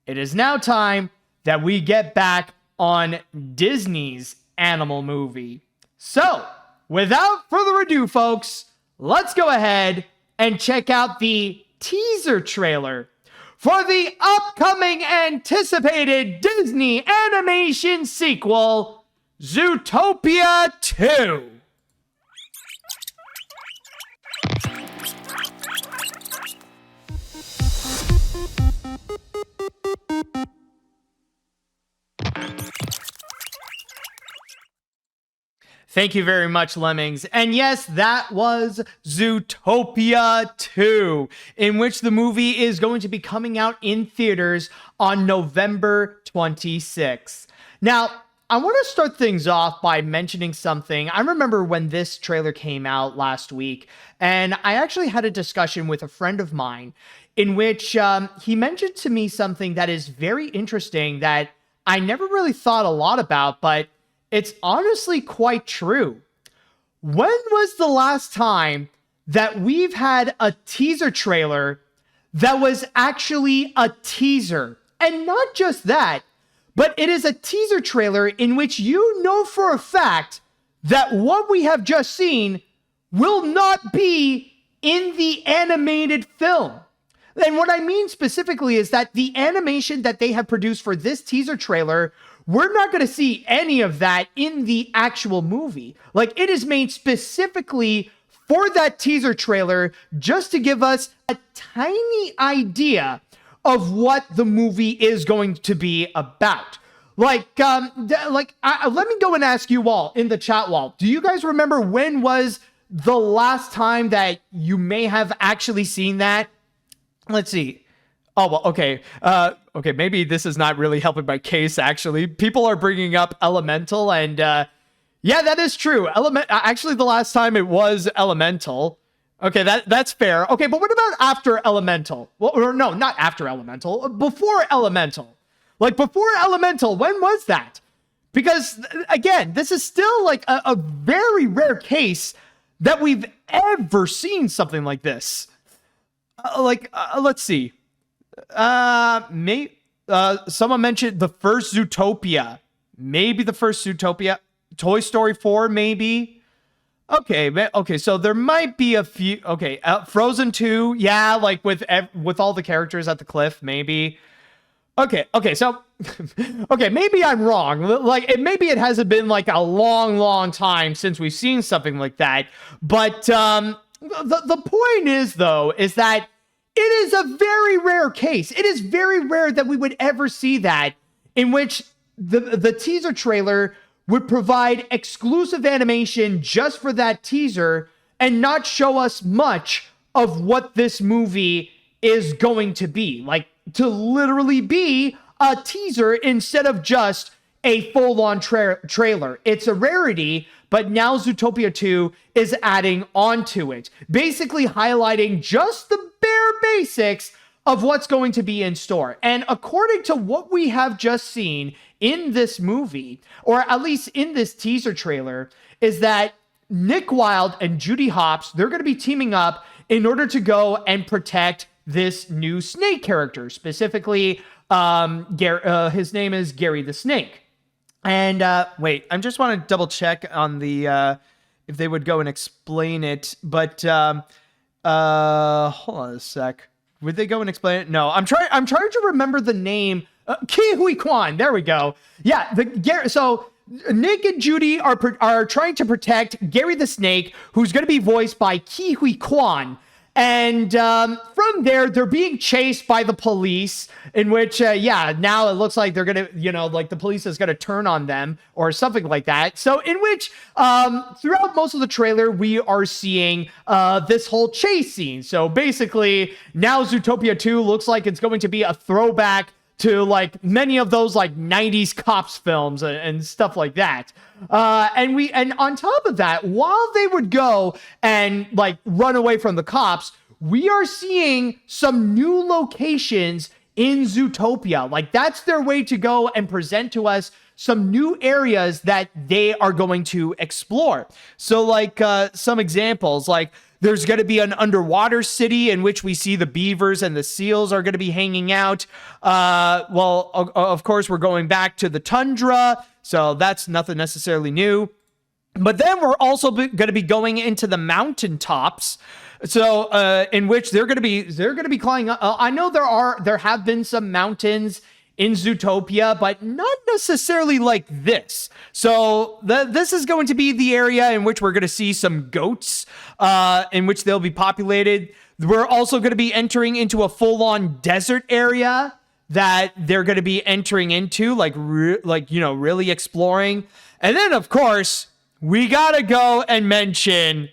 it is now time that we get back on Disney's animal movie. So without further ado, folks, let's go ahead and check out the teaser trailer for the upcoming anticipated Disney animation sequel, Zootopia 2. Thank you very much, Lemmings. And yes, that was Zootopia 2, in which the movie is going to be coming out in theaters on November 26th. Now, I want to start things off by mentioning something. I remember when this trailer came out last week, and I actually had a discussion with a friend of mine in which he mentioned to me something that is very interesting that I never really thought a lot about, but it's honestly quite true. When was the last time that we've had a teaser trailer that was actually a teaser? And not just that, but it is a teaser trailer in which you know for a fact that what we have just seen will not be in the animated film. And what I mean specifically is that the animation that they have produced for this teaser trailer, we're not going to see any of that in the actual movie. Like, it is made specifically for that teaser trailer just to give us a tiny idea of what the movie is going to be about. Let me go and ask you all in the chat wall. Do you guys remember when was the last time that you may have actually seen that? Let's see. Oh, well, okay. Okay, maybe this is not really helping my case, actually. People are bringing up Elemental, and yeah, that is true. Actually, the last time it was Elemental. Okay, that's fair. Okay, but what about after Elemental? Well, or no, not after Elemental. Before Elemental. Like, before Elemental, when was that? Because again, this is still like a very rare case that we've ever seen something like this. Let's see. Someone mentioned the first Zootopia. Maybe the first Zootopia. Toy Story 4, maybe. Okay, so there might be a few. Okay, Frozen 2, yeah, like with all the characters at the cliff, maybe. Okay, so okay, maybe I'm wrong. Like, maybe it hasn't been like a long time since we've seen something like that. But the point is, though, is that it is a very rare case. It is very rare that we would ever see that, in which the teaser trailer would provide exclusive animation just for that teaser and not show us much of what this movie is going to be. Like, to literally be a teaser instead of just a full-on trailer. It's a rarity, but now Zootopia 2 is adding onto it, basically highlighting just the bare basics of what's going to be in store. And according to what we have just seen in this movie, or at least in this teaser trailer, is that Nick Wilde and Judy Hopps, they're going to be teaming up in order to go and protect this new snake character. Specifically, his name is Gary the Snake. And wait, I just want to double check on the if they would go and explain it. But hold on a sec. Would they go and explain it? No, I'm trying to remember the name. Ke Huy Quan. There we go. Yeah, so Nick and Judy are trying to protect Gary the Snake, who's going to be voiced by Ke Huy Quan. And from there, they're being chased by the police, in which, now it looks like they're going to, like the police is going to turn on them or something like that. So in which, throughout most of the trailer, we are seeing this whole chase scene. So basically, now Zootopia 2 looks like it's going to be a throwback to like many of those like 90s cops films and stuff like that. And on top of that, while they would go and like run away from the cops, we are seeing some new locations in Zootopia. Like, that's their way to go and present to us some new areas that they are going to explore. So like some examples, like there's going to be an underwater city in which we see the beavers and the seals are going to be hanging out. Of course, we're going back to the tundra, so that's nothing necessarily new. But then we're also going to be going into the mountaintops. So in which they're going to be climbing up. I know there have been some mountains in Zootopia, but not necessarily like this. So this is going to be the area in which we're going to see some goats, in which they'll be populated. We're also going to be entering into a full-on desert area that they're going to be entering into, really exploring. And then, of course, we got to go and mention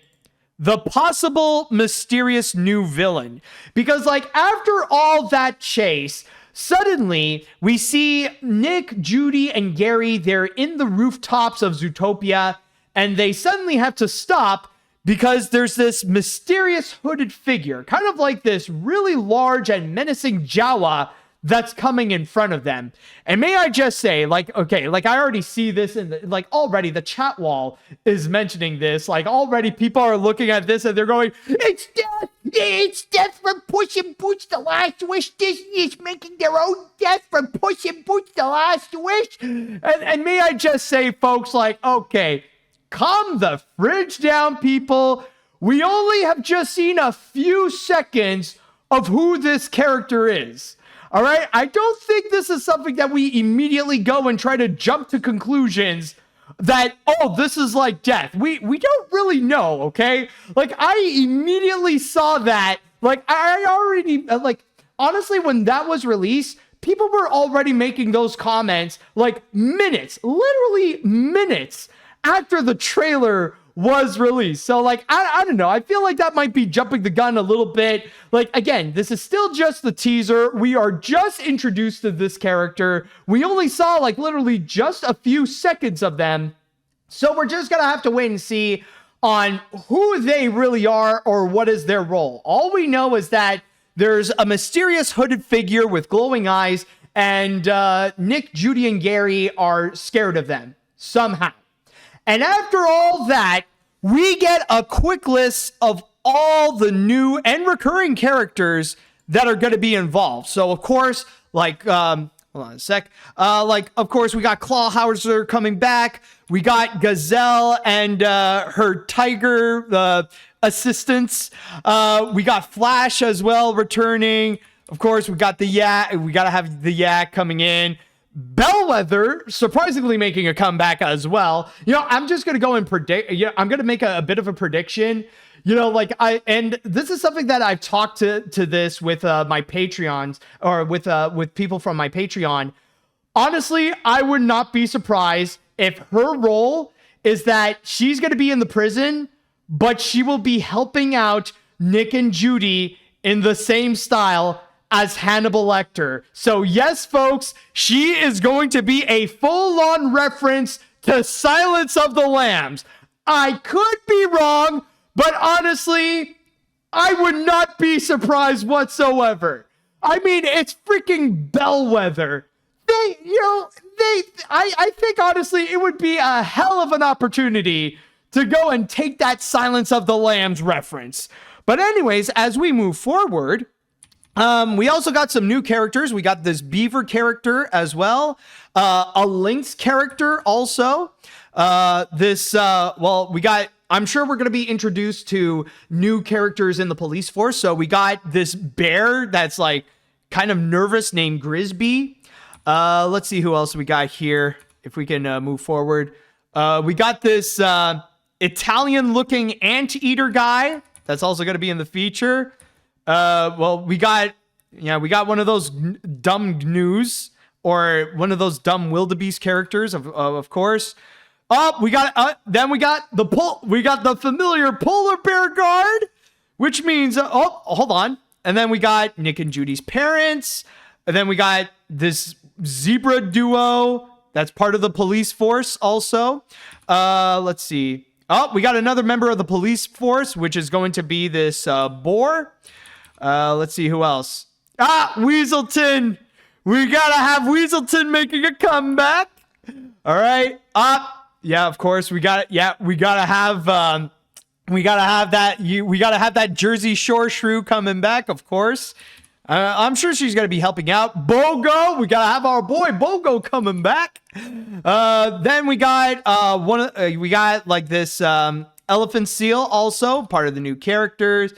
the possible mysterious new villain. Because, like, after all that chase, suddenly, we see Nick, Judy, and Gary, they're in the rooftops of Zootopia, and they suddenly have to stop because there's this mysterious hooded figure, kind of like this really large and menacing Jawa that's coming in front of them. And may I just say, I already see this in already the chat wall is mentioning this. Like, already people are looking at this and they're going, "It's death! It's death from Puss in Boots: The Last Wish. Disney is making their own death from Puss in Boots: The Last Wish." And may I just say, folks, okay, calm the fridge down, people. We only have just seen a few seconds of who this character is. All right, I don't think this is something that we immediately go and try to jump to conclusions that, this is like death. We don't really know, okay? Like, I immediately saw that. Like, I already, honestly, when that was released, people were already making those comments, literally minutes after the trailer was released. So, I don't know. I feel like that might be jumping the gun a little bit. Again, this is still just the teaser. We are just introduced to this character. We only saw, literally just a few seconds of them. So we're just gonna have to wait and see on who they really are or what is their role. All we know is that there's a mysterious hooded figure with glowing eyes, and Nick, Judy, and Gary are scared of them somehow. And after all that, we get a quick list of all the new and recurring characters that are going to be involved. So, of course, like, hold on a sec. Of course, we got Clawhauser coming back. We got Gazelle and her tiger assistants. We got Flash as well returning. Of course, we got the Yak. We got to have the Yak coming in. Bellwether surprisingly making a comeback as well. You know, I'm just going to go and predict. Yeah, I'm going to make a bit of a prediction. You know, and this is something that I've talked to this with my Patreons, or with people from my Patreon. Honestly, I would not be surprised if her role is that she's going to be in the prison, but she will be helping out Nick and Judy in the same style as Hannibal Lecter. So yes, folks, she is going to be a full-on reference to Silence of the Lambs. I could be wrong, but honestly, I would not be surprised whatsoever. I mean, it's freaking Bellwether. I think honestly, it would be a hell of an opportunity to go and take that Silence of the Lambs reference. But anyways, as we move forward, we also got some new characters. We got this Beaver character as well. A Lynx character also. I'm sure we're going to be introduced to new characters in the police force. So we got this bear that's like kind of nervous named Grisby. Let's see who else we got here. If we can move forward. We got this Italian looking anteater guy. That's also going to be in the feature. We got one of those dumb gnu's, or one of those dumb wildebeest characters, of course. We got the familiar polar bear guard, which means, hold on. And then we got Nick and Judy's parents. And then we got this zebra duo that's part of the police force also. Let's see. We got another member of the police force, which is going to be this boar. Let's see who else. Weaselton. We gotta have Weaselton making a comeback. All right. Yeah, of course we got it. Yeah, we gotta have that Jersey Shore shrew coming back, of course. I'm sure she's gonna be helping out. Bogo, we gotta have our boy Bogo coming back. Then we got this elephant seal, also part of the new characters.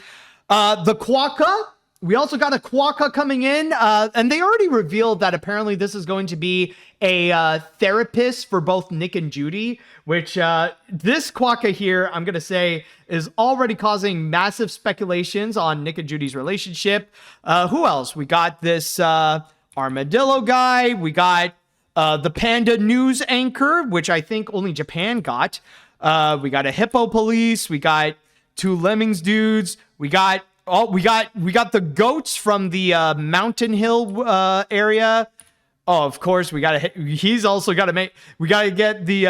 The Quokka. We also got a Quokka coming in, and they already revealed that apparently this is going to be a therapist for both Nick and Judy, which this Quokka here, I'm going to say, is already causing massive speculations on Nick and Judy's relationship. Who else? We got this armadillo guy. We got the panda news anchor, which I think only Japan got. We got a hippo police. We got two lemmings dudes. We got the goats from the Mountain Hill area. Oh, of course, he's also got to make. We got to get the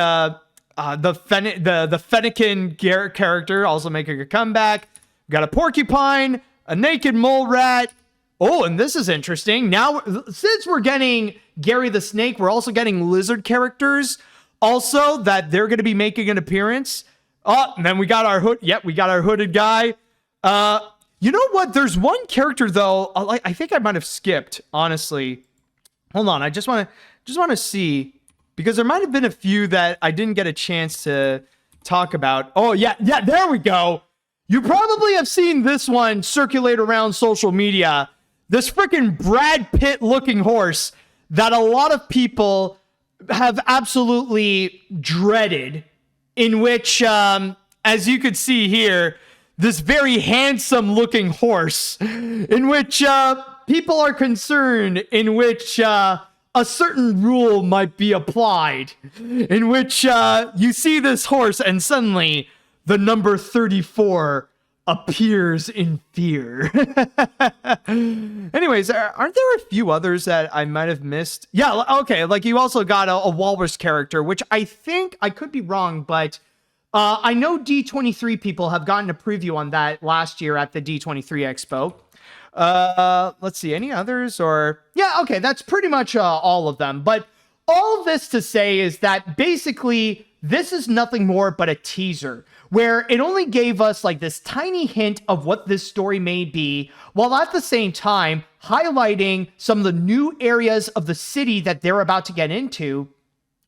Fennekin character also making a comeback. We got a porcupine, a naked mole rat. Oh, and this is interesting. Now, since we're getting Gary the Snake, we're also getting lizard characters. Also, that they're going to be making an appearance. Oh, and then we got our hood. Yep, we got our hooded guy. You know what? There's one character though. I think I might have skipped. Honestly, hold on. I just want to see, because there might have been a few that I didn't get a chance to talk about. Oh yeah. There we go. You probably have seen this one circulate around social media. This freaking Brad Pitt looking horse that a lot of people have absolutely dreaded. In which, as you could see here, this very handsome looking horse, in which people are concerned, in which a certain rule might be applied, in which you see this horse and suddenly the number 34 appears in fear. Anyways, aren't there a few others that I might have missed? Yeah, okay, like you also got a walrus character, which I think, I could be wrong, but I know D23 people have gotten a preview on that last year at the D23 Expo. Let's see, any others or yeah, okay, that's pretty much all of them. But all this to say is that basically this is nothing more but a teaser where it only gave us like this tiny hint of what this story may be, while at the same time highlighting some of the new areas of the city that they're about to get into,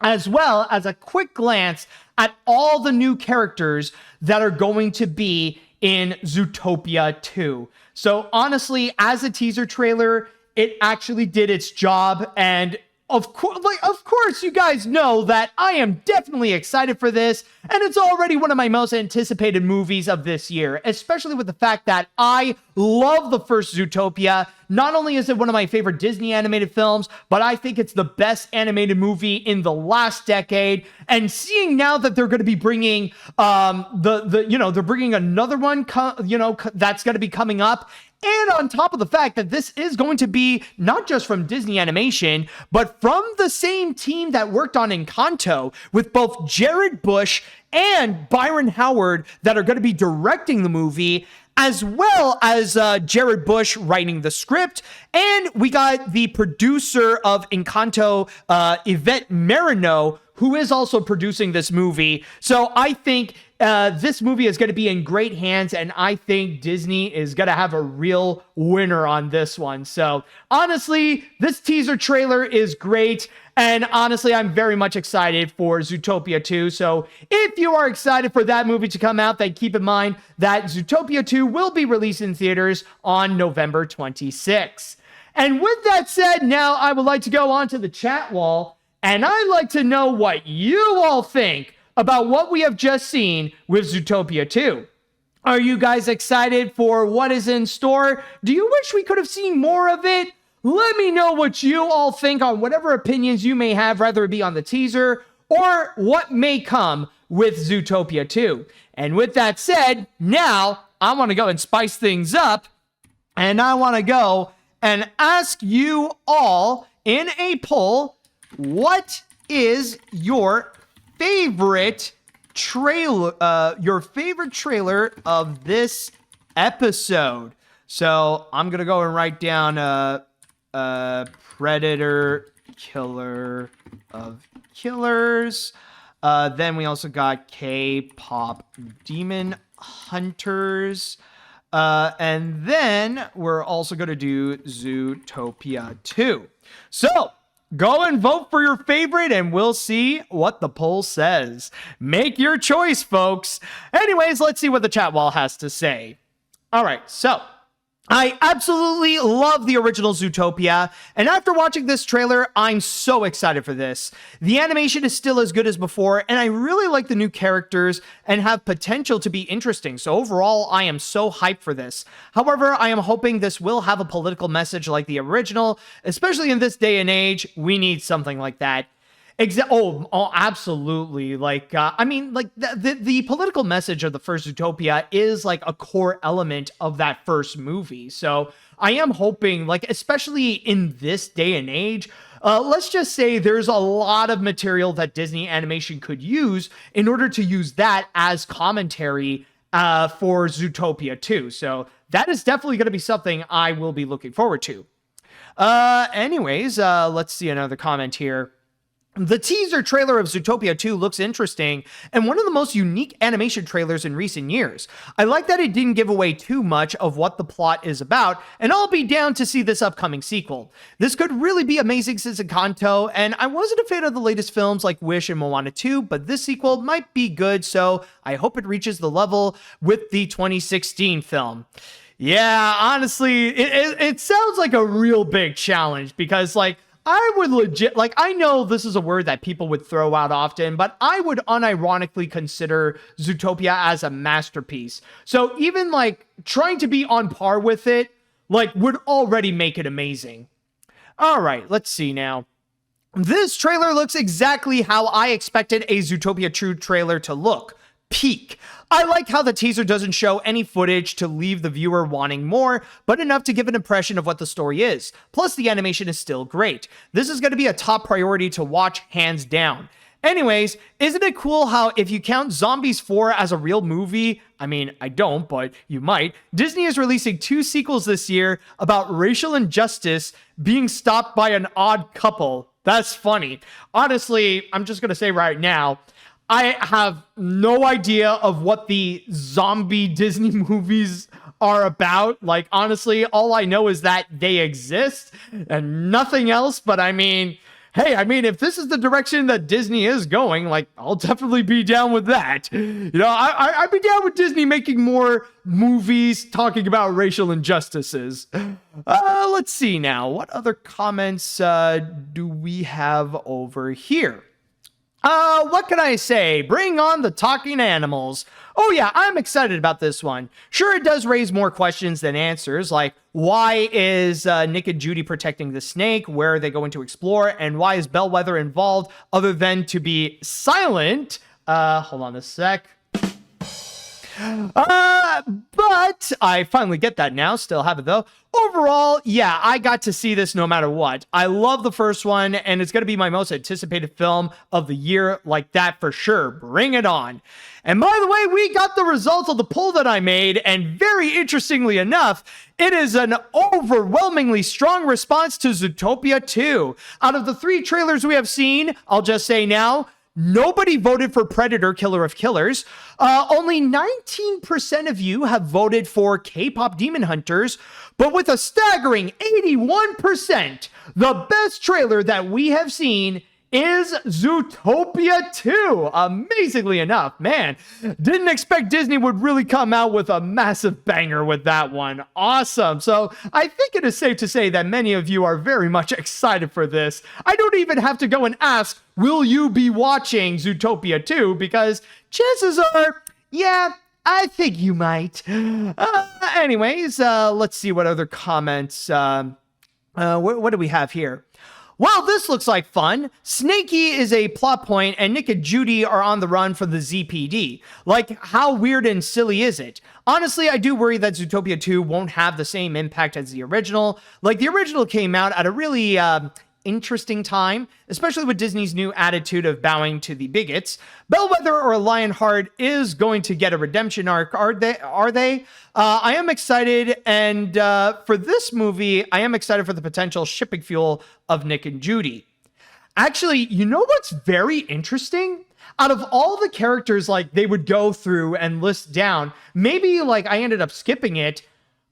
as well as a quick glance at all the new characters that are going to be in Zootopia 2. So honestly, as a teaser trailer, it actually did its job, and of course, you guys know that I am definitely excited for this, and it's already one of my most anticipated movies of this year, especially with the fact that I love the first Zootopia. Not only is it one of my favorite Disney animated films, but I think it's the best animated movie in the last decade. And seeing now that they're going to be bringing they're bringing another one, that's going to be coming up. And on top of the fact that this is going to be not just from Disney Animation, but from the same team that worked on Encanto, with both Jared Bush and Byron Howard that are going to be directing the movie, as well as Jared Bush writing the script. And we got the producer of Encanto, Yvette Marino, who is also producing this movie. So I think this movie is going to be in great hands, and I think Disney is going to have a real winner on this one. So honestly, this teaser trailer is great, and honestly, I'm very much excited for Zootopia 2. So if you are excited for that movie to come out, then keep in mind that Zootopia 2 will be released in theaters on November 26th. And with that said, now I would like to go on to the chat wall, and I'd like to know what you all think about what we have just seen with Zootopia 2. Are you guys excited for what is in store? Do you wish we could have seen more of it? Let me know what you all think on whatever opinions you may have, whether it be on the teaser or what may come with Zootopia 2. And with that said, now I want to go and spice things up, and I want to go and ask you all in a poll, what is your favorite trailer of this episode? So I'm gonna go and write down Predator, Killer of Killers. Then we also got KPop Demon Hunters. And then we're also going to do Zootopia 2. So go and vote for your favorite, and we'll see what the poll says. Make your choice, folks. Anyways, let's see what the chat wall has to say. All right, so I absolutely love the original Zootopia, and after watching this trailer, I'm so excited for this. The animation is still as good as before, and I really like the new characters and have potential to be interesting, so overall, I am so hyped for this. However, I am hoping this will have a political message like the original, especially in this day and age. We need something like that. Absolutely. The political message of the first Zootopia is like a core element of that first movie. So I am hoping, especially in this day and age, let's just say there's a lot of material that Disney Animation could use in order to use that as commentary for Zootopia 2. So that is definitely going to be something I will be looking forward to. Let's see another comment here. The teaser trailer of Zootopia 2 looks interesting and one of the most unique animation trailers in recent years. I like that it didn't give away too much of what the plot is about, and I'll be down to see this upcoming sequel. This could really be amazing since Encanto, and I wasn't a fan of the latest films like Wish and Moana 2, but this sequel might be good, so I hope it reaches the level with the 2016 film. Yeah, honestly, it sounds like a real big challenge because, I would I know this is a word that people would throw out often, but I would unironically consider Zootopia as a masterpiece. So even trying to be on par with it, would already make it amazing. All right, let's see now. This trailer looks exactly how I expected a Zootopia 2 trailer to look. Peak. I like how the teaser doesn't show any footage to leave the viewer wanting more, but enough to give an impression of what the story is. Plus, the animation is still great. This is going to be a top priority to watch, hands down. Anyways, isn't it cool how if you count Zombies 4 as a real movie, I mean, I don't, but you might, Disney is releasing 2 sequels this year about racial injustice being stopped by an odd couple. That's funny. Honestly, I'm just going to say right now, I have no idea of what the zombie Disney movies are about. Like, honestly, all I know is that they exist and nothing else. But I mean, hey, if this is the direction that Disney is going, like, I'll definitely be down with that. You know, I'd be down with Disney making more movies talking about racial injustices. Let's see now. What other comments do we have over here? What can I say? Bring on the talking animals. Oh yeah, I'm excited about this one. Sure, it does raise more questions than answers, like why is Nick and Judy protecting the snake? Where are they going to explore? And why is Bellwether involved other than to be silent? Hold on a sec. But I finally get that now. Still have it though. Overall, yeah, I got to see this no matter what. I love the first one, and it's going to be my most anticipated film of the year, like that for sure. Bring it on. And by the way, we got the results of the poll that I made, and very interestingly enough, it is an overwhelmingly strong response to Zootopia 2. Out of the 3 trailers we have seen, I'll just say now, nobody voted for Predator, Killer of Killers. Only 19% of you have voted for K-Pop Demon Hunters, but with a staggering 81%, the best trailer that we have seen is Zootopia 2. Amazingly enough, man, didn't expect Disney would really come out with a massive banger with that one. Awesome. So I think it is safe to say that many of you are very much excited for this. I don't even have to go and ask, will you be watching Zootopia 2? Because chances are, yeah, I think you might. Anyways, let's see what other comments. What do we have here? Well, this looks like fun. Snakey is a plot point, and Nick and Judy are on the run for the ZPD. Like, how weird and silly is it? Honestly, I do worry that Zootopia 2 won't have the same impact as the original. Like, the original came out at a really interesting time, especially with Disney's new attitude of bowing to the bigots. Bellwether or Lionheart is going to get a redemption arc, are they? I am excited, and for this movie, I am excited for the potential shipping fuel of Nick and Judy. Actually, you know what's very interesting? Out of all the characters like they would go through and list down, maybe like I ended up skipping it,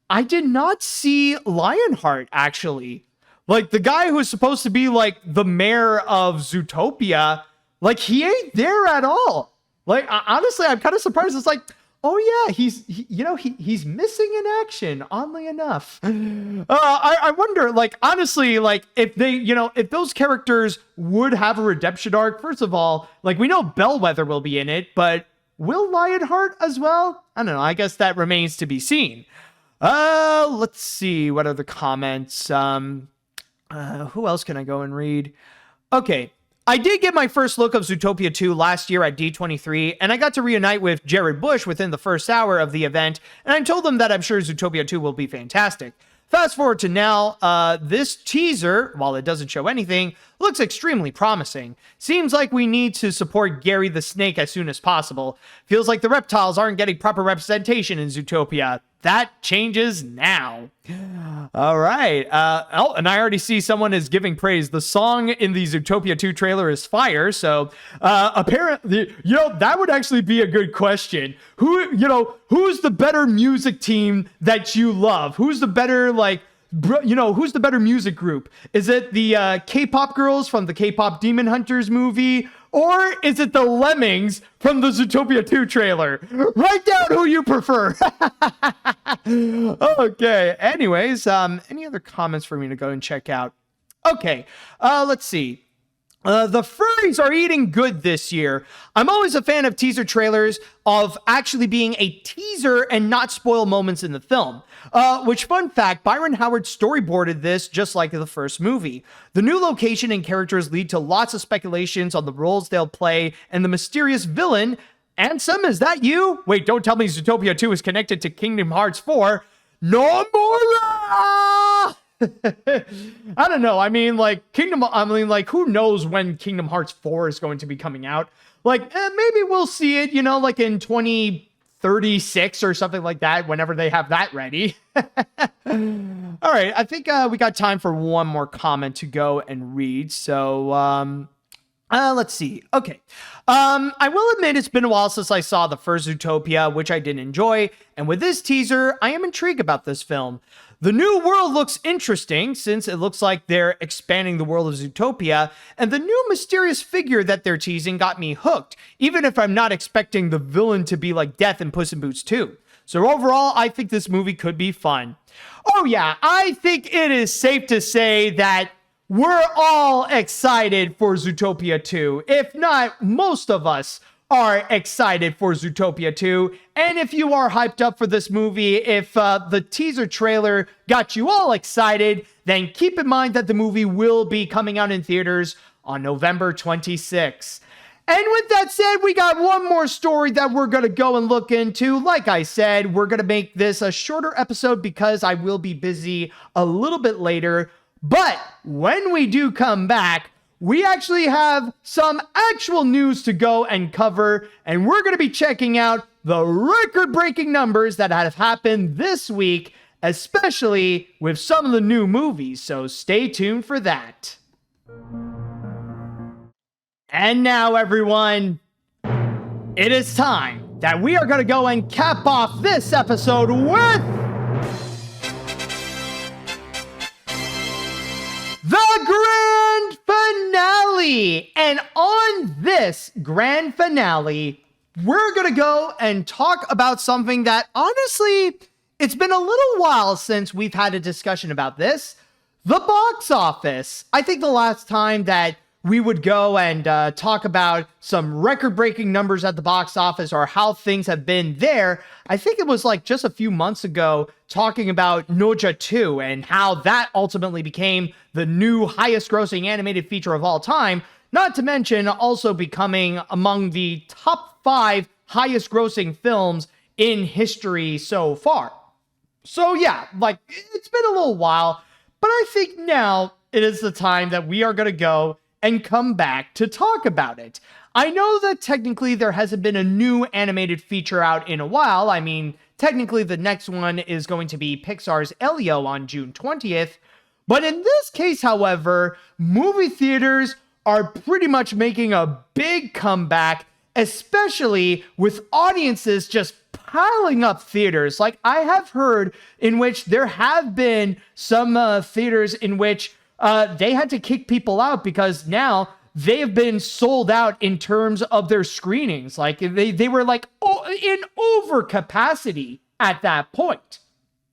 I did not see Lionheart actually. Like, the guy who's supposed to be, like, the mayor of Zootopia, like, he ain't there at all. Like, honestly, I'm kind of surprised. It's like, oh, yeah, he's missing in action, oddly enough. I wonder, like, honestly, like, if if those characters would have a redemption arc, first of all, like, we know Bellwether will be in it, but will Lionheart as well? I don't know. I guess that remains to be seen. Let's see. What other comments? Who else can I go and read? Okay, I did get my first look of Zootopia 2 last year at D23, and I got to reunite with Jared Bush within the first hour of the event, and I told him that I'm sure Zootopia 2 will be fantastic. Fast forward to now, this teaser, while it doesn't show anything, looks extremely promising. Seems like we need to support Gary the Snake as soon as possible. Feels like the reptiles aren't getting proper representation in Zootopia. That changes now. All right. And I already see someone is giving praise. The song in the Zootopia 2 trailer is fire. So apparently, that would actually be a good question. Who's the better music team that you love? Who's the better, who's the better music group? Is it the K-pop girls from the K-pop Demon Hunters movie? Or is it the Lemmings from the Zootopia 2 trailer? Write down who you prefer. Okay. Anyways, any other comments for me to go and check out? Okay. Let's see. The furries are eating good this year. I'm always a fan of teaser trailers of actually being a teaser and not spoil moments in the film. Which, fun fact, Byron Howard storyboarded this just like the first movie. The new location and characters lead to lots of speculations on the roles they'll play and the mysterious villain. Ansem, is that you? Wait, don't tell me Zootopia 2 is connected to Kingdom Hearts 4. Nomura! I don't know. I mean, like, who knows when Kingdom Hearts 4 is going to be coming out? Like, maybe we'll see it, like in 2036 or something like that, whenever they have that ready. All right, I think we got time for one more comment to go and read. So, let's see. Okay. I will admit it's been a while since I saw the first Zootopia, which I did enjoy. And with this teaser, I am intrigued about this film. The new world looks interesting since it looks like they're expanding the world of Zootopia, and the new mysterious figure that they're teasing got me hooked, even if I'm not expecting the villain to be like Death in Puss in Boots 2. So overall, I think this movie could be fun. Oh yeah, I think it is safe to say that we're all excited for Zootopia 2. If not, most of us are excited for Zootopia 2. And if you are hyped up for this movie, if the teaser trailer got you all excited, then keep in mind that the movie will be coming out in theaters on November 26th. And with that said, we got one more story that we're going to go and look into. Like I said, we're going to make this a shorter episode because I will be busy a little bit later. But when we do come back, we actually have some actual news to go and cover, and we're going to be checking out the record-breaking numbers that have happened this week, especially with some of the new movies, so stay tuned for that. And now, everyone, it is time that we are going to go and cap off this episode with the grand finale. And on this grand finale, we're going to go and talk about something that, honestly, it's been a little while since we've had a discussion about this. The box office. I think the last time that we would go and talk about some record-breaking numbers at the box office or how things have been there, I think it was like just a few months ago talking about Noja 2 and how that ultimately became the new highest-grossing animated feature of all time, not to mention also becoming among the top 5 highest-grossing films in history so far. So yeah, like, it's been a little while, but I think now it is the time that we are going to go and come back to talk about it. I know that technically there hasn't been a new animated feature out in a while. I mean, technically the next one is going to be Pixar's Elio on June 20th. But in this case, however, movie theaters are pretty much making a big comeback, especially with audiences just piling up theaters. Like, I have heard in which there have been some theaters in which they had to kick people out because now they have been sold out in terms of their screenings. Like, they were like in over capacity at that point.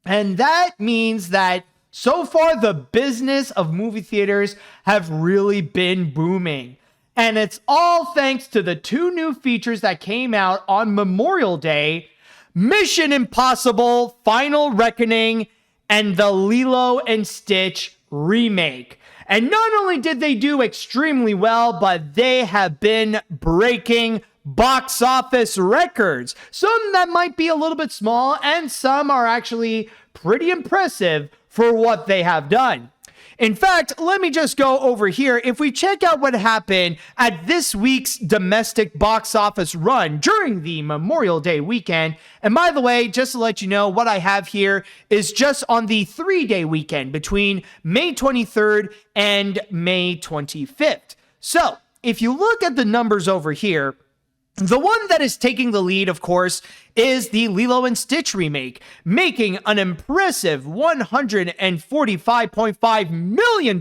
And that means that so far the business of movie theaters have really been booming. And it's all thanks to the 2 new features that came out on Memorial Day: Mission Impossible Final Reckoning and the Lilo and Stitch remake. And not only did they do extremely well, but they have been breaking box office records. Some that might be a little bit small, and some are actually pretty impressive for what they have done. In fact, let me just go over here. If we check out what happened at this week's domestic box office run during the Memorial Day weekend, and by the way, just to let you know, what I have here is just on the 3-day weekend between May 23rd and May 25th. So, if you look at the numbers over here, the one that is taking the lead, of course, is the Lilo and Stitch remake, making an impressive $145.5 million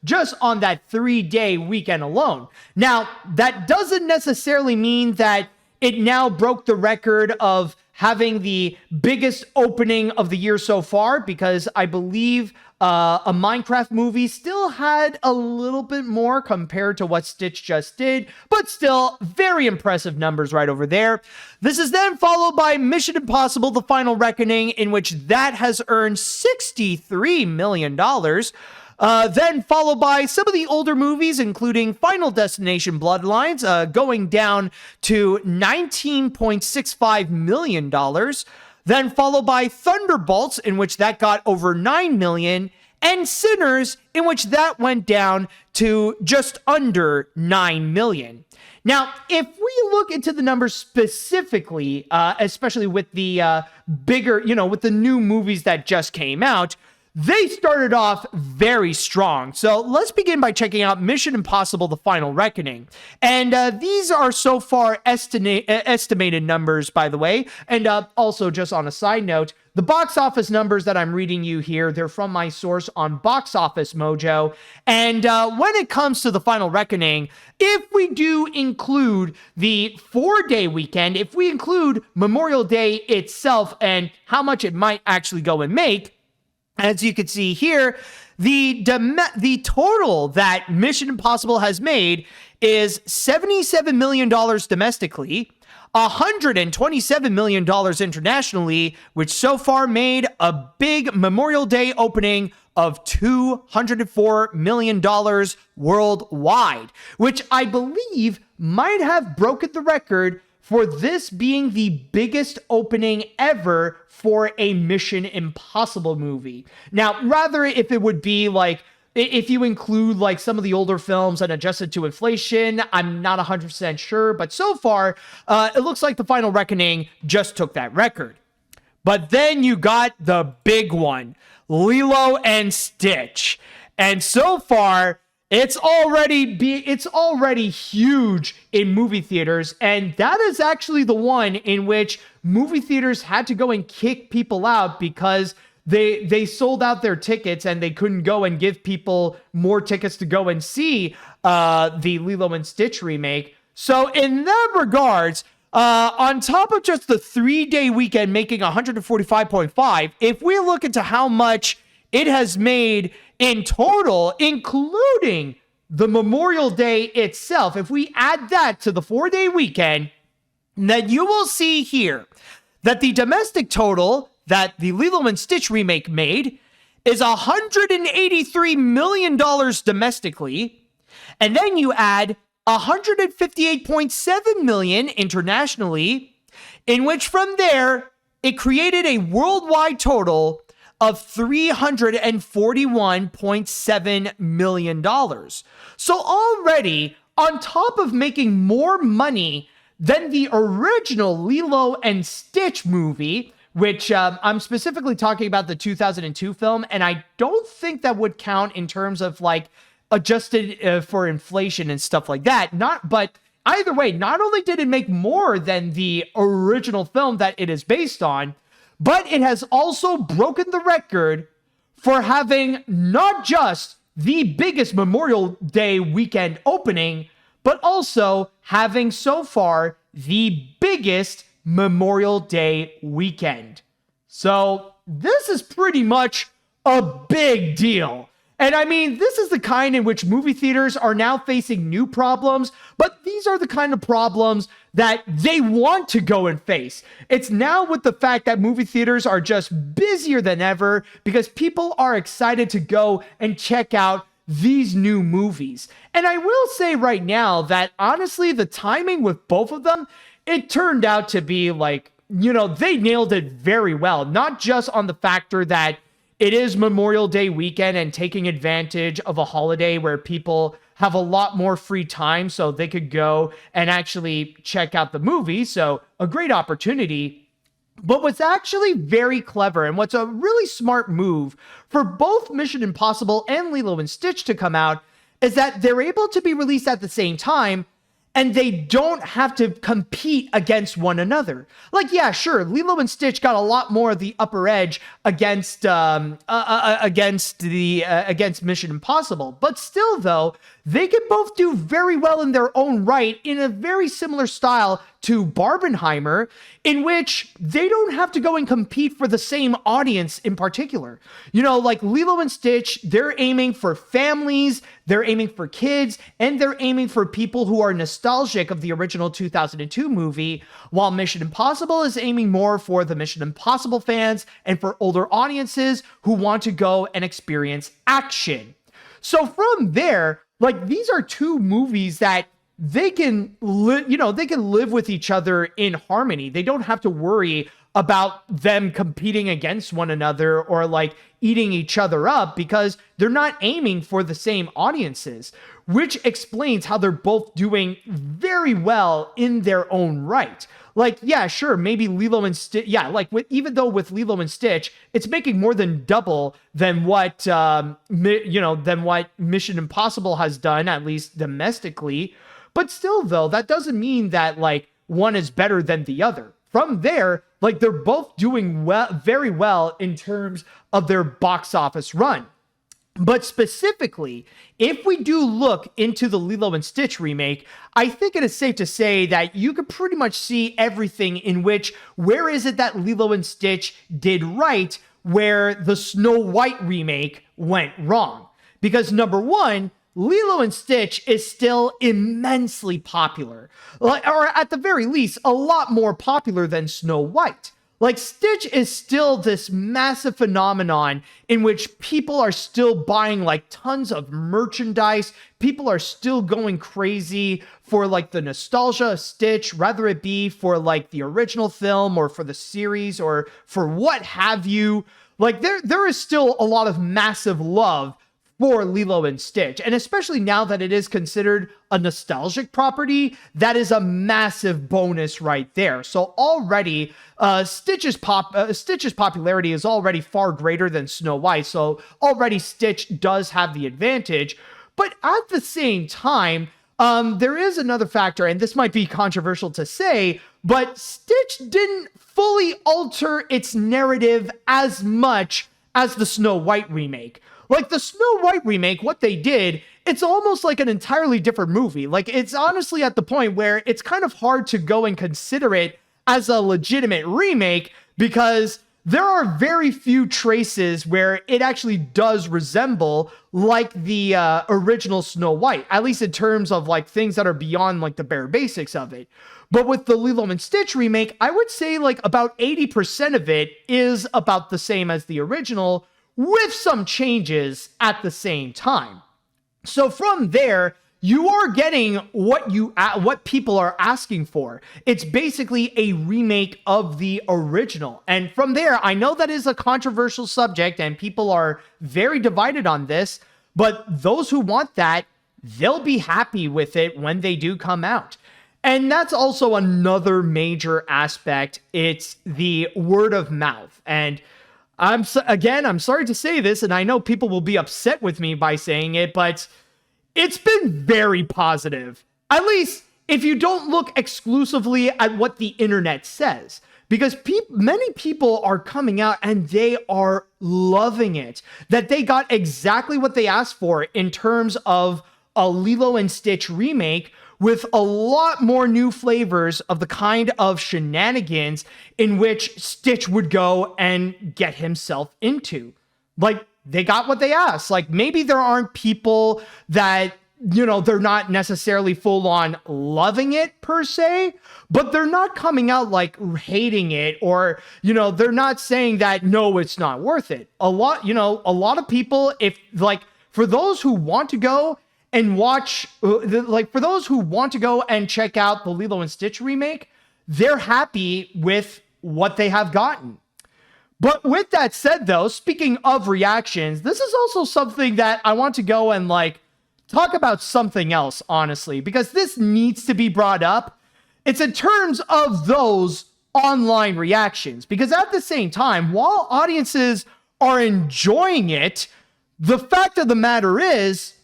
just on that 3-day weekend alone. Now, that doesn't necessarily mean that it now broke the record of having the biggest opening of the year so far, because I believe a Minecraft movie still had a little bit more compared to what Stitch just did, but still very impressive numbers right over there. This is then followed by Mission Impossible: The Final Reckoning, in which that has earned $63 million. Then followed by some of the older movies, including Final Destination Bloodlines, going down to $19.65 million. Then followed by Thunderbolts, in which that got over $9 million. and Sinners, in which that went down to just under 9 million. Now, if we look into the numbers specifically, especially with the bigger, with the new movies that just came out, they started off very strong. So let's begin by checking out Mission Impossible: The Final Reckoning. And these are so far estimated numbers, by the way. And also, just on a side note, the box office numbers that I'm reading you here, they're from my source on Box Office Mojo. And when it comes to The Final Reckoning, if we do include the 4-day weekend, if we include Memorial Day itself and how much it might actually go and make, as you can see here, the total that Mission Impossible has made is $77 million domestically, $127 million internationally, which so far made a big Memorial Day opening of $204 million worldwide, which I believe might have broken the record for this being the biggest opening ever for a Mission Impossible movie. Now, rather if it would be like, if you include like some of the older films and adjusted to inflation, I'm not 100% sure, but so far, it looks like The Final Reckoning just took that record. But then you got the big one, Lilo and Stitch. And so far, it's already huge in movie theaters, and that is actually the one in which movie theaters had to go and kick people out because they sold out their tickets and they couldn't go and give people more tickets to go and see the Lilo and Stitch remake. So in that regards, on top of just the 3-day weekend making 145.5, if we look into how much it has made in total, including the Memorial Day itself, if we add that to the 4-day weekend, then you will see here that the domestic total that the Lilo and Stitch remake made is $183 million domestically, and then you add $158.7 million internationally, in which from there, it created a worldwide total of $341.7 million. So already, on top of making more money than the original Lilo and Stitch movie, which I'm specifically talking about the 2002 film, and I don't think that would count in terms of like adjusted for inflation and stuff like that. But either way, not only did it make more than the original film that it is based on, but it has also broken the record for having not just the biggest Memorial Day weekend opening, but also having so far the biggest Memorial Day weekend. So this is pretty much a big deal. And I mean, this is the kind in which movie theaters are now facing new problems, but these are the kind of problems that they want to go and face. It's now with the fact that movie theaters are just busier than ever because people are excited to go and check out these new movies. And I will say right now that honestly, the timing with both of them, it turned out to be like, they nailed it very well. Not just on the factor that it is Memorial Day weekend and taking advantage of a holiday where people have a lot more free time so they could go and actually check out the movie. So a great opportunity. But what's actually very clever and what's a really smart move for both Mission Impossible and Lilo and Stitch to come out is that they're able to be released at the same time and they don't have to compete against one another. Like, yeah, sure, Lilo and Stitch got a lot more of the upper edge against Mission Impossible, but still, though, they can both do very well in their own right in a very similar style to Barbenheimer, in which they don't have to go and compete for the same audience in particular. Like Lilo and Stitch, they're aiming for families, they're aiming for kids, and they're aiming for people who are nostalgic of the original 2002 movie, while Mission Impossible is aiming more for the Mission Impossible fans and for older audiences who want to go and experience action. So from there, like, these are two movies that they can live with each other in harmony. They don't have to worry about them competing against one another or like eating each other up, because they're not aiming for the same audiences, which explains how they're both doing very well in their own right. Like, yeah, sure, maybe Lilo and Stitch, yeah, like even though with Lilo and Stitch, it's making more than double than what, than what Mission Impossible has done, at least domestically. But still, though, that doesn't mean that like one is better than the other. From there, like they're both doing very well in terms of their box office run. But specifically, if we do look into the Lilo and Stitch remake, I think it is safe to say that you could pretty much see everything in which, where is it that Lilo and Stitch did right, where the Snow White remake went wrong. Because number one, Lilo and Stitch is still immensely popular, or at the very least, a lot more popular than Snow White. Like, Stitch is still this massive phenomenon in which people are still buying like tons of merchandise. People are still going crazy for like the nostalgia of Stitch, whether it be for like the original film or for the series or for what have you. Like, there is still a lot of massive love for Lilo and Stitch. And especially now that it is considered a nostalgic property, that is a massive bonus right there. So already, Stitch's popularity is already far greater than Snow White. So already Stitch does have the advantage. But at the same time, there is another factor, and this might be controversial to say, but Stitch didn't fully alter its narrative as much as the Snow White remake. Like the Snow White remake, what they did, it's almost like an entirely different movie. Like, it's honestly at the point where it's kind of hard to go and consider it as a legitimate remake, because there are very few traces where it actually does resemble like the original Snow White, at least in terms of like things that are beyond like the bare basics of it. But with the Lilo and Stitch remake, I would say like about 80% of it is about the same as the original, with some changes at the same time. So from there, you are getting what people are asking for. It's basically a remake of the original. And from there, I know that is a controversial subject and people are very divided on this, but those who want that, they'll be happy with it when they do come out. And that's also another major aspect. It's the word of mouth. And I'm sorry to say this, and I know people will be upset with me by saying it, but it's been very positive. At least if you don't look exclusively at what the internet says, because many people are coming out and they are loving it, that they got exactly what they asked for in terms of a Lilo and Stitch remake, with a lot more new flavors of the kind of shenanigans in which Stitch would go and get himself into. Like, they got what they asked. Like, maybe there aren't people that, they're not necessarily full on loving it per se, but they're not coming out like hating it, or, they're not saying that, no, it's not worth it. A lot of people, if like, for those who want to go and watch, for those who want to go and check out the Lilo and Stitch remake, they're happy with what they have gotten. But with that said, though, speaking of reactions, this is also something that I want to go and talk about something else, honestly, because this needs to be brought up. It's in terms of those online reactions, because at the same time, while audiences are enjoying it, the fact of the matter is,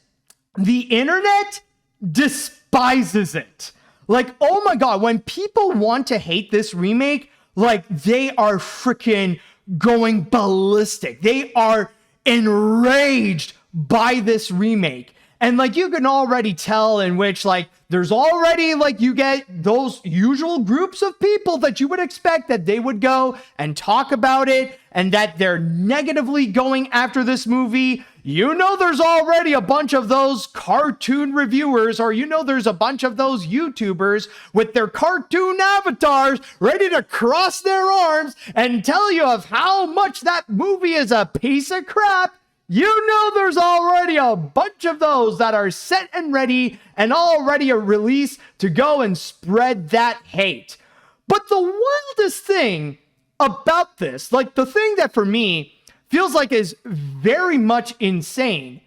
the internet despises it. Like, oh my God, when people want to hate this remake, like, they are freaking going ballistic. They are enraged by this remake. And you can already tell in which there's already you get those usual groups of people that you would expect that they would go and talk about it and that they're negatively going after this movie. There's already a bunch of those cartoon reviewers, or there's a bunch of those YouTubers with their cartoon avatars ready to cross their arms and tell you of how much that movie is a piece of crap. There's already a bunch of those that are set and ready and already a release to go and spread that hate. But the wildest thing about this, like the thing that for me feels like is very much insane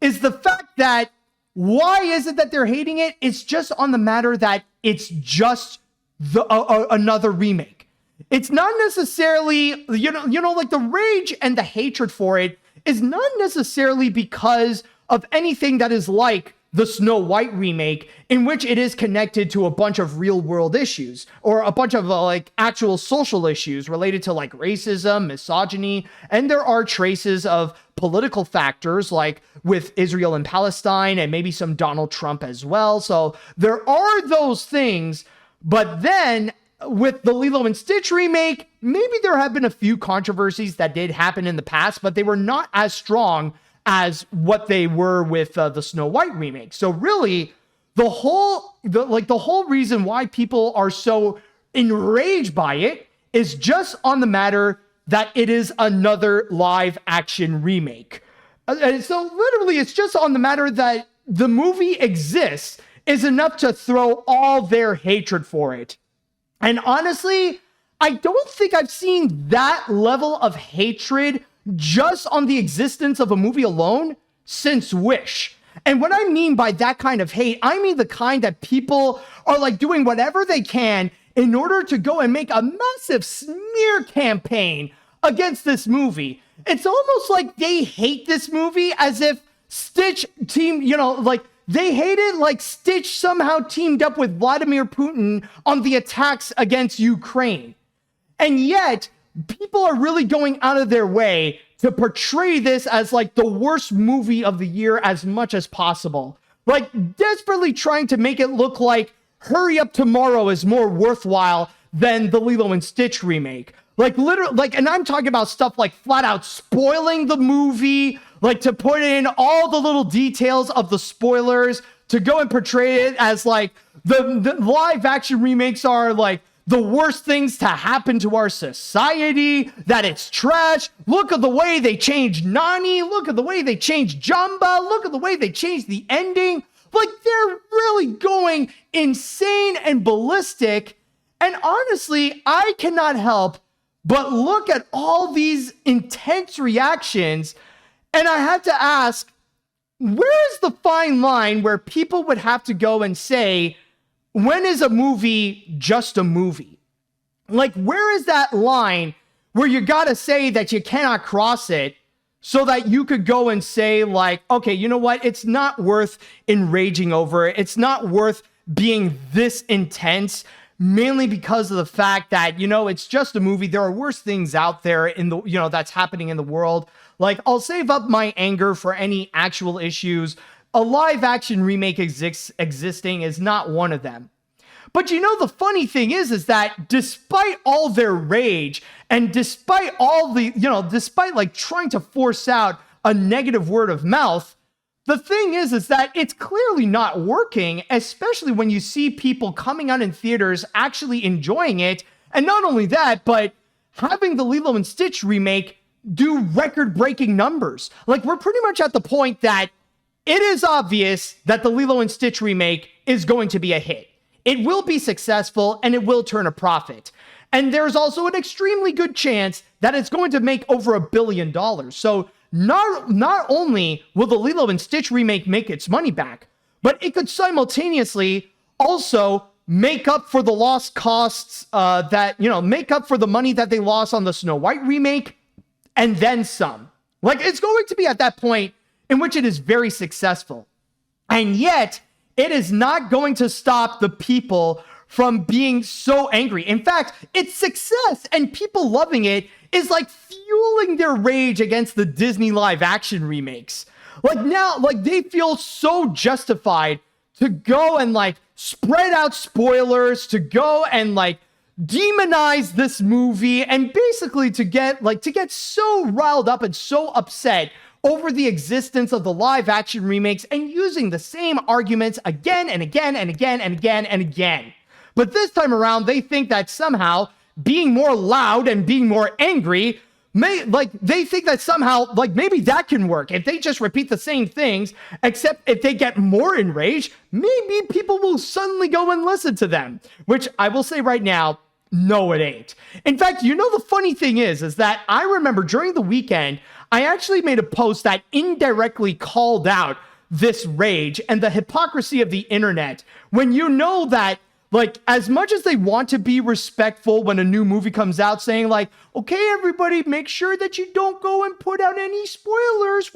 is the fact that why is it that they're hating it? It's just on the matter that it's just another remake. It's not necessarily, like the rage and the hatred for it is not necessarily because of anything that is like the Snow White remake, in which it is connected to a bunch of real world issues or a bunch of like actual social issues related to like racism, misogyny, and there are traces of political factors like with Israel and Palestine and maybe some Donald Trump as well. So there are those things, but then with the Lilo and Stitch remake, maybe there have been a few controversies that did happen in the past, but they were not as strong as what they were with the Snow White remake. So really, the whole reason why people are so enraged by it is just on the matter that it is another live action remake. And so literally, it's just on the matter that the movie exists is enough to throw all their hatred for it. And honestly, I don't think I've seen that level of hatred just on the existence of a movie alone since Wish. And what I mean by that kind of hate, I mean the kind that people are like doing whatever they can in order to go and make a massive smear campaign against this movie. It's almost like they hate this movie as if Stitch they hate it like Stitch somehow teamed up with Vladimir Putin on the attacks against Ukraine. And yet, people are really going out of their way to portray this as like the worst movie of the year as much as possible. Like desperately trying to make it look like Hurry Up Tomorrow is more worthwhile than the Lilo and Stitch remake. Like literally, like, and I'm talking about stuff like flat out spoiling the movie, like to put in all the little details of the spoilers to go and portray it as like the live action remakes are like the worst things to happen to our society, that it's trash. Look at the way they changed Nani. Look at the way they changed Jamba. Look at the way they changed the ending. Like they're really going insane and ballistic. And honestly, I cannot help but look at all these intense reactions. And I have to ask, where is the fine line where people would have to go and say, when is a movie just a movie? Like, where is that line where you gotta say that you cannot cross it so that you could go and say like, okay, you know what? It's not worth enraging over it. It's not worth being this intense, mainly because of the fact that, it's just a movie. There are worse things out there in the, that's happening in the world. Like, I'll save up my anger for any actual issues. A live action remake existing is not one of them. But the funny thing is that despite all their rage and despite all the, despite like trying to force out a negative word of mouth, the thing is that it's clearly not working, especially when you see people coming out in theaters actually enjoying it. And not only that, but having the Lilo and Stitch remake do record-breaking numbers. Like, we're pretty much at the point that it is obvious that the Lilo and Stitch remake is going to be a hit. It will be successful and it will turn a profit. And there's also an extremely good chance that it's going to make over $1 billion. So not only will the Lilo and Stitch remake make its money back, but it could simultaneously also make up for the lost costs make up for the money that they lost on the Snow White remake and then some. Like, it's going to be at that point in which it is very successful. And yet, it is not going to stop the people from being so angry. In fact, its success and people loving it is like fueling their rage against the Disney live action remakes. Like now, like they feel so justified to go and like spread out spoilers, to go and like demonize this movie, and basically to get so riled up and so upset over the existence of the live action remakes and using the same arguments again and again and again and again and again. But this time around, they think that somehow being more loud and being more angry they think that somehow, like, maybe that can work. If they just repeat the same things, except if they get more enraged, maybe people will suddenly go and listen to them. Which I will say right now, no, it ain't. In fact, the funny thing is that I remember during the weekend, I actually made a post that indirectly called out this rage and the hypocrisy of the internet when that, like, as much as they want to be respectful when a new movie comes out, saying like, okay, everybody, make sure that you don't go and put out any spoilers.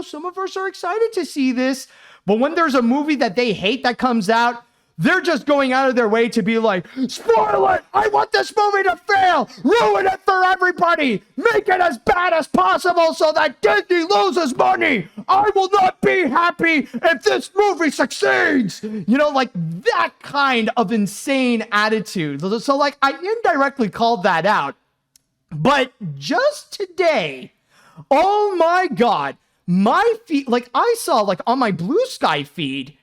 Some of us are excited to see this. But when there's a movie that they hate that comes out, they're just going out of their way to be like, spoil it! I want this movie to fail! Ruin it for everybody! Make it as bad as possible so that Disney loses money! I will not be happy if this movie succeeds! Like that kind of insane attitude. So like, I indirectly called that out. But just today, oh my God, my feed, like I saw like on my Blue Sky feed,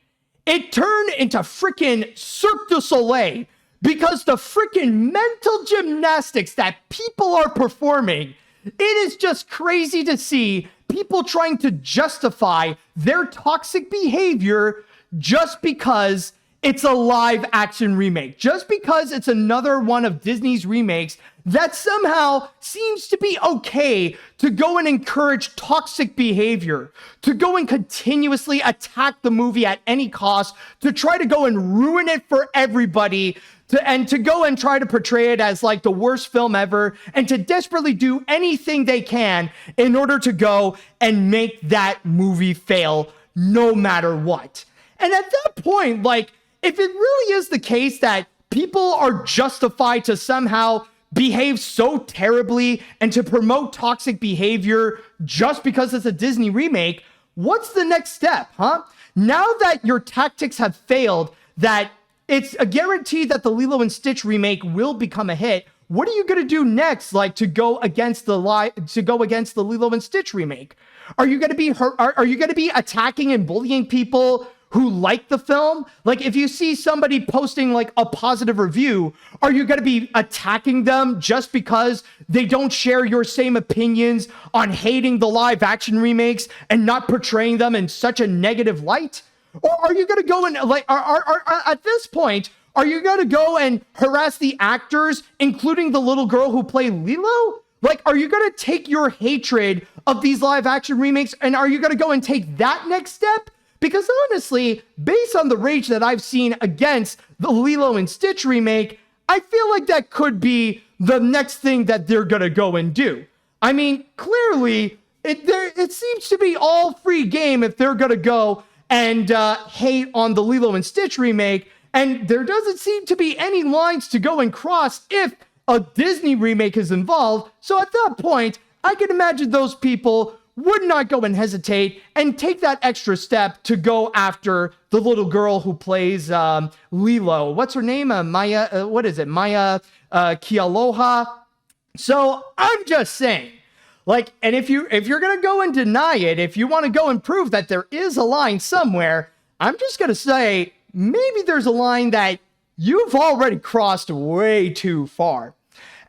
it turned into freaking Cirque du Soleil because the freaking mental gymnastics that people are performing, it is just crazy to see people trying to justify their toxic behavior just because it's a live action remake, just because it's another one of Disney's remakes that somehow seems to be okay to go and encourage toxic behavior, to go and continuously attack the movie at any cost, to try to go and ruin it for everybody, to go and try to portray it as like the worst film ever, and to desperately do anything they can in order to go and make that movie fail no matter what. And at that point, like, if it really is the case that people are justified to somehow behave so terribly and to promote toxic behavior just because it's a Disney remake, what's the next step, huh? Now that your tactics have failed, that it's a guarantee that the Lilo and Stitch remake will become a hit, what are you going to do next, like to go against the Lilo and Stitch remake? Are you going to be attacking and bullying people who like the film? Like, if you see somebody posting like a positive review, are you going to be attacking them just because they don't share your same opinions on hating the live action remakes and not portraying them in such a negative light? Or are you going to go and like, at this point, are you going to go and harass the actors, including the little girl who played Lilo? Like, are you going to take your hatred of these live action remakes and are you going to go and take that next step? Because honestly, based on the rage that I've seen against the Lilo and Stitch remake, I feel like that could be the next thing that they're going to go and do. I mean, clearly, it seems to be all free game if they're going to go and hate on the Lilo and Stitch remake. And there doesn't seem to be any lines to go and cross if a Disney remake is involved. So at that point, I can imagine those people would not go and hesitate and take that extra step to go after the little girl who plays Lilo. What's her name? Maya Kealoha. So I'm just saying, like, and if you're gonna go and deny it, if you want to go and prove that there is a line somewhere, I'm just gonna say maybe there's a line that you've already crossed way too far.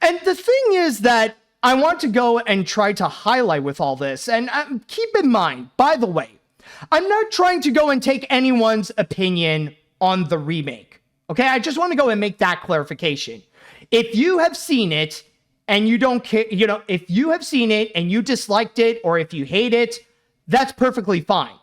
And the thing is that I want to go and try to highlight with all this. And keep in mind, by the way, I'm not trying to go and take anyone's opinion on the remake. Okay, I just want to go and make that clarification. If you have seen it and you don't care, if you have seen it and you disliked it, or if you hate it, that's perfectly fine.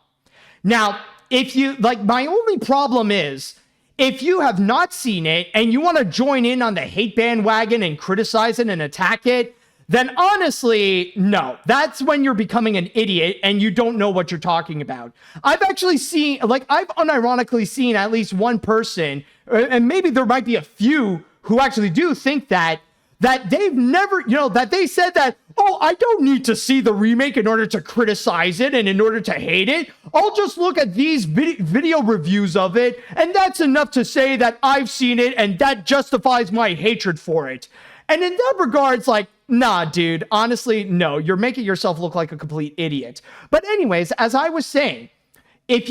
Now, if you, like, my only problem is, if you have not seen it and you want to join in on the hate bandwagon and criticize it and attack it, then honestly, no. That's when you're becoming an idiot and you don't know what you're talking about. I've actually seen, like, I've unironically seen at least one person, and maybe there might be a few who actually do think that they've never, that they said that, oh, I don't need to see the remake in order to criticize it and in order to hate it. I'll just look at these video reviews of it, and that's enough to say that I've seen it and that justifies my hatred for it. And in that regard, it's like, nah, dude, honestly, no, you're making yourself look like a complete idiot. But anyways, as I was saying, if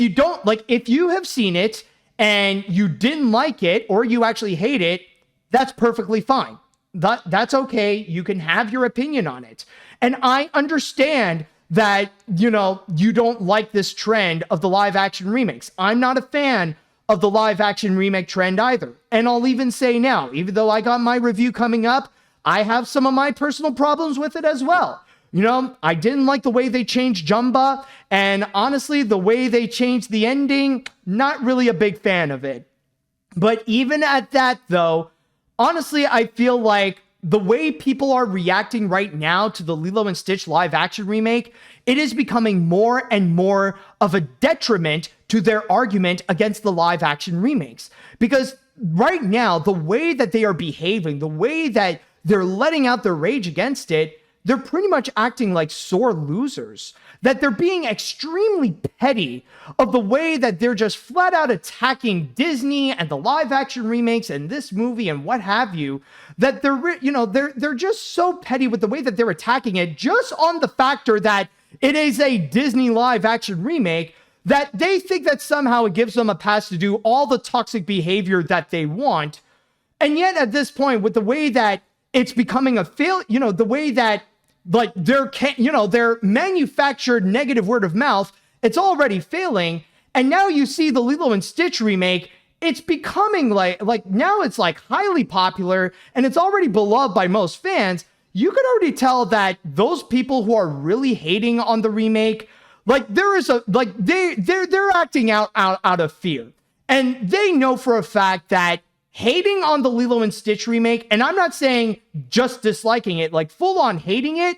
you have seen it and you didn't like it or you actually hate it, that's perfectly fine. That's okay. You can have your opinion on it. And I understand that, you don't like this trend of the live action remakes. I'm not a fan of the live action remake trend either. And I'll even say now, even though I got my review coming up, I have some of my personal problems with it as well. You know, I didn't like the way they changed Jumba, and honestly, the way they changed the ending, not really a big fan of it. But even at that, though, honestly, I feel like the way people are reacting right now to the Lilo and Stitch live action remake, it is becoming more and more of a detriment to their argument against the live action remakes. Because right now, the way that they are behaving, the way that they're letting out their rage against it, they're pretty much acting like sore losers. That they're being extremely petty of the way that they're just flat out attacking Disney and the live action remakes and this movie and what have you. That they're just so petty with the way that they're attacking it, just on the factor that it is a Disney live action remake, that they think that somehow it gives them a pass to do all the toxic behavior that they want. And yet at this point, with the way that it's becoming a fail, the way that like their manufactured negative word of mouth, it's already failing. And now you see the Lilo and Stitch remake, it's becoming like now it's like highly popular and it's already beloved by most fans. You can already tell that those people who are really hating on the remake, like there is a like they're acting out of fear. And they know for a fact that hating on the Lilo and Stitch remake, and I'm not saying just disliking it, like full on hating it,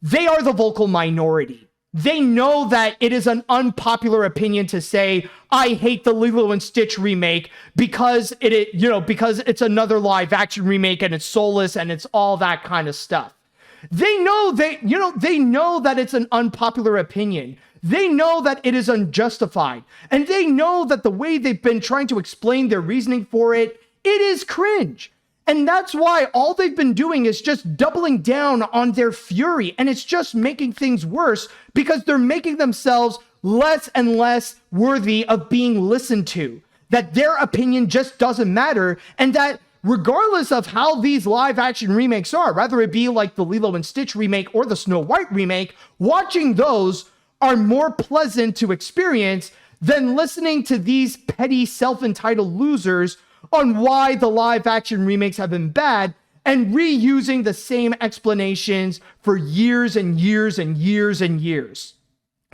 they are the vocal minority. They know that it is an unpopular opinion to say, I hate the Lilo and Stitch remake because because it's another live action remake and it's soulless and it's all that kind of stuff. They know they know that it's an unpopular opinion. They know that it is unjustified. And they know that the way they've been trying to explain their reasoning for it, it is cringe. And that's why all they've been doing is just doubling down on their fury. And it's just making things worse because they're making themselves less and less worthy of being listened to. That their opinion just doesn't matter. And that regardless of how these live action remakes are, whether it be like the Lilo and Stitch remake or the Snow White remake, watching those are more pleasant to experience than listening to these petty self-entitled losers on why the live action remakes have been bad and reusing the same explanations for years and years and years and years.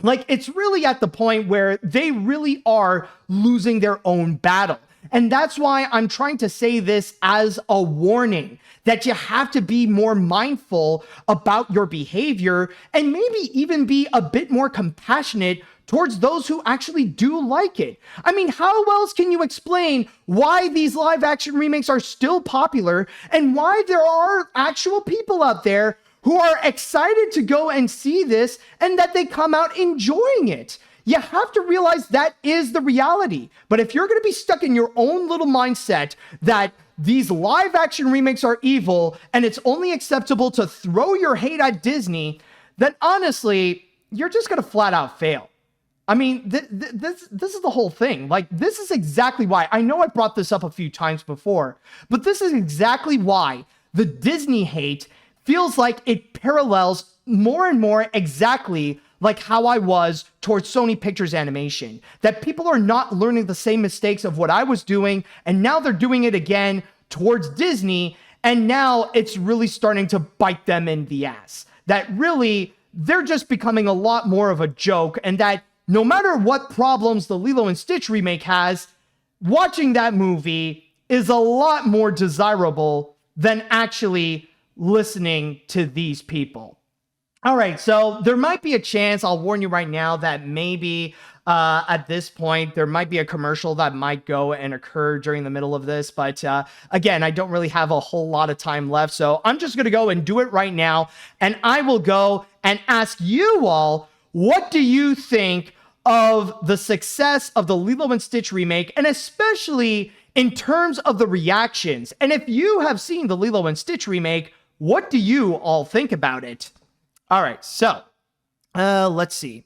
Like, it's really at the point where they really are losing their own battle. And that's why I'm trying to say this as a warning, that you have to be more mindful about your behavior and maybe even be a bit more compassionate towards those who actually do like it. I mean, how else can you explain why these live action remakes are still popular and why there are actual people out there who are excited to go and see this and that they come out enjoying it? You have to realize that is the reality. But if you're going to be stuck in your own little mindset that these live action remakes are evil and it's only acceptable to throw your hate at Disney, then honestly, you're just going to flat out fail. I mean, this is the whole thing. Like, this is exactly why. I know I brought this up a few times before, but this is exactly why the Disney hate feels like it parallels more and more exactly like how I was towards Sony Pictures Animation. That people are not learning the same mistakes of what I was doing, and now they're doing it again towards Disney, and now it's really starting to bite them in the ass. That really, they're just becoming a lot more of a joke, and that no matter what problems the Lilo and Stitch remake has, watching that movie is a lot more desirable than actually listening to these people. All right, so there might be a chance, I'll warn you right now, that maybe at this point, there might be a commercial that might go and occur during the middle of this. But again, I don't really have a whole lot of time left. So I'm just going to go and do it right now. And I will go and ask you all, what do you think of the success of the Lilo and Stitch remake, and especially in terms of the reactions? And if you have seen the Lilo and Stitch remake, what do you all think about it? All right, so let's see.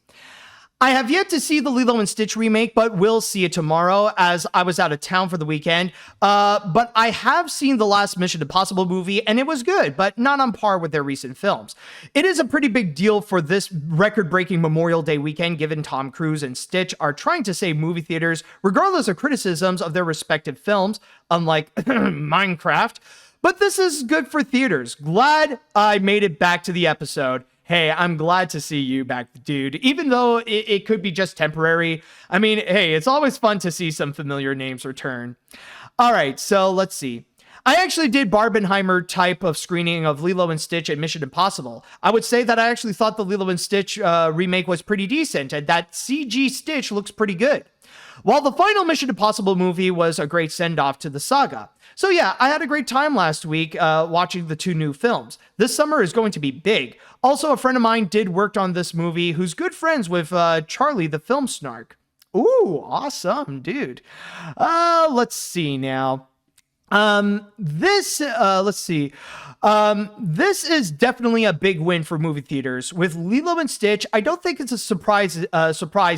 I have yet to see the Lilo and Stitch remake, but will see it tomorrow as I was out of town for the weekend. But I have seen the last Mission Impossible movie, and it was good, but not on par with their recent films. It is a pretty big deal for this record-breaking Memorial Day weekend, given Tom Cruise and Stitch are trying to save movie theaters, regardless of criticisms of their respective films, unlike Minecraft. But this is good for theaters. Glad I made it back to the episode. Hey, I'm glad to see you back, dude. Even though it could be just temporary. I mean, hey, it's always fun to see some familiar names return. All right, so let's see. I actually did Barbenheimer type of screening of Lilo and Stitch and Mission Impossible. I would say that I actually thought the Lilo and Stitch remake was pretty decent, and that CG Stitch looks pretty good. While the final Mission Impossible movie was a great send-off to the saga. So yeah, I had a great time last week watching the two new films. This summer is going to be big. Also, a friend of mine did work on this movie who's good friends with Charlie the Film Snark. Ooh, awesome, dude. Let's see now. This is definitely a big win for movie theaters. With Lilo and Stitch, I don't think it's a surprise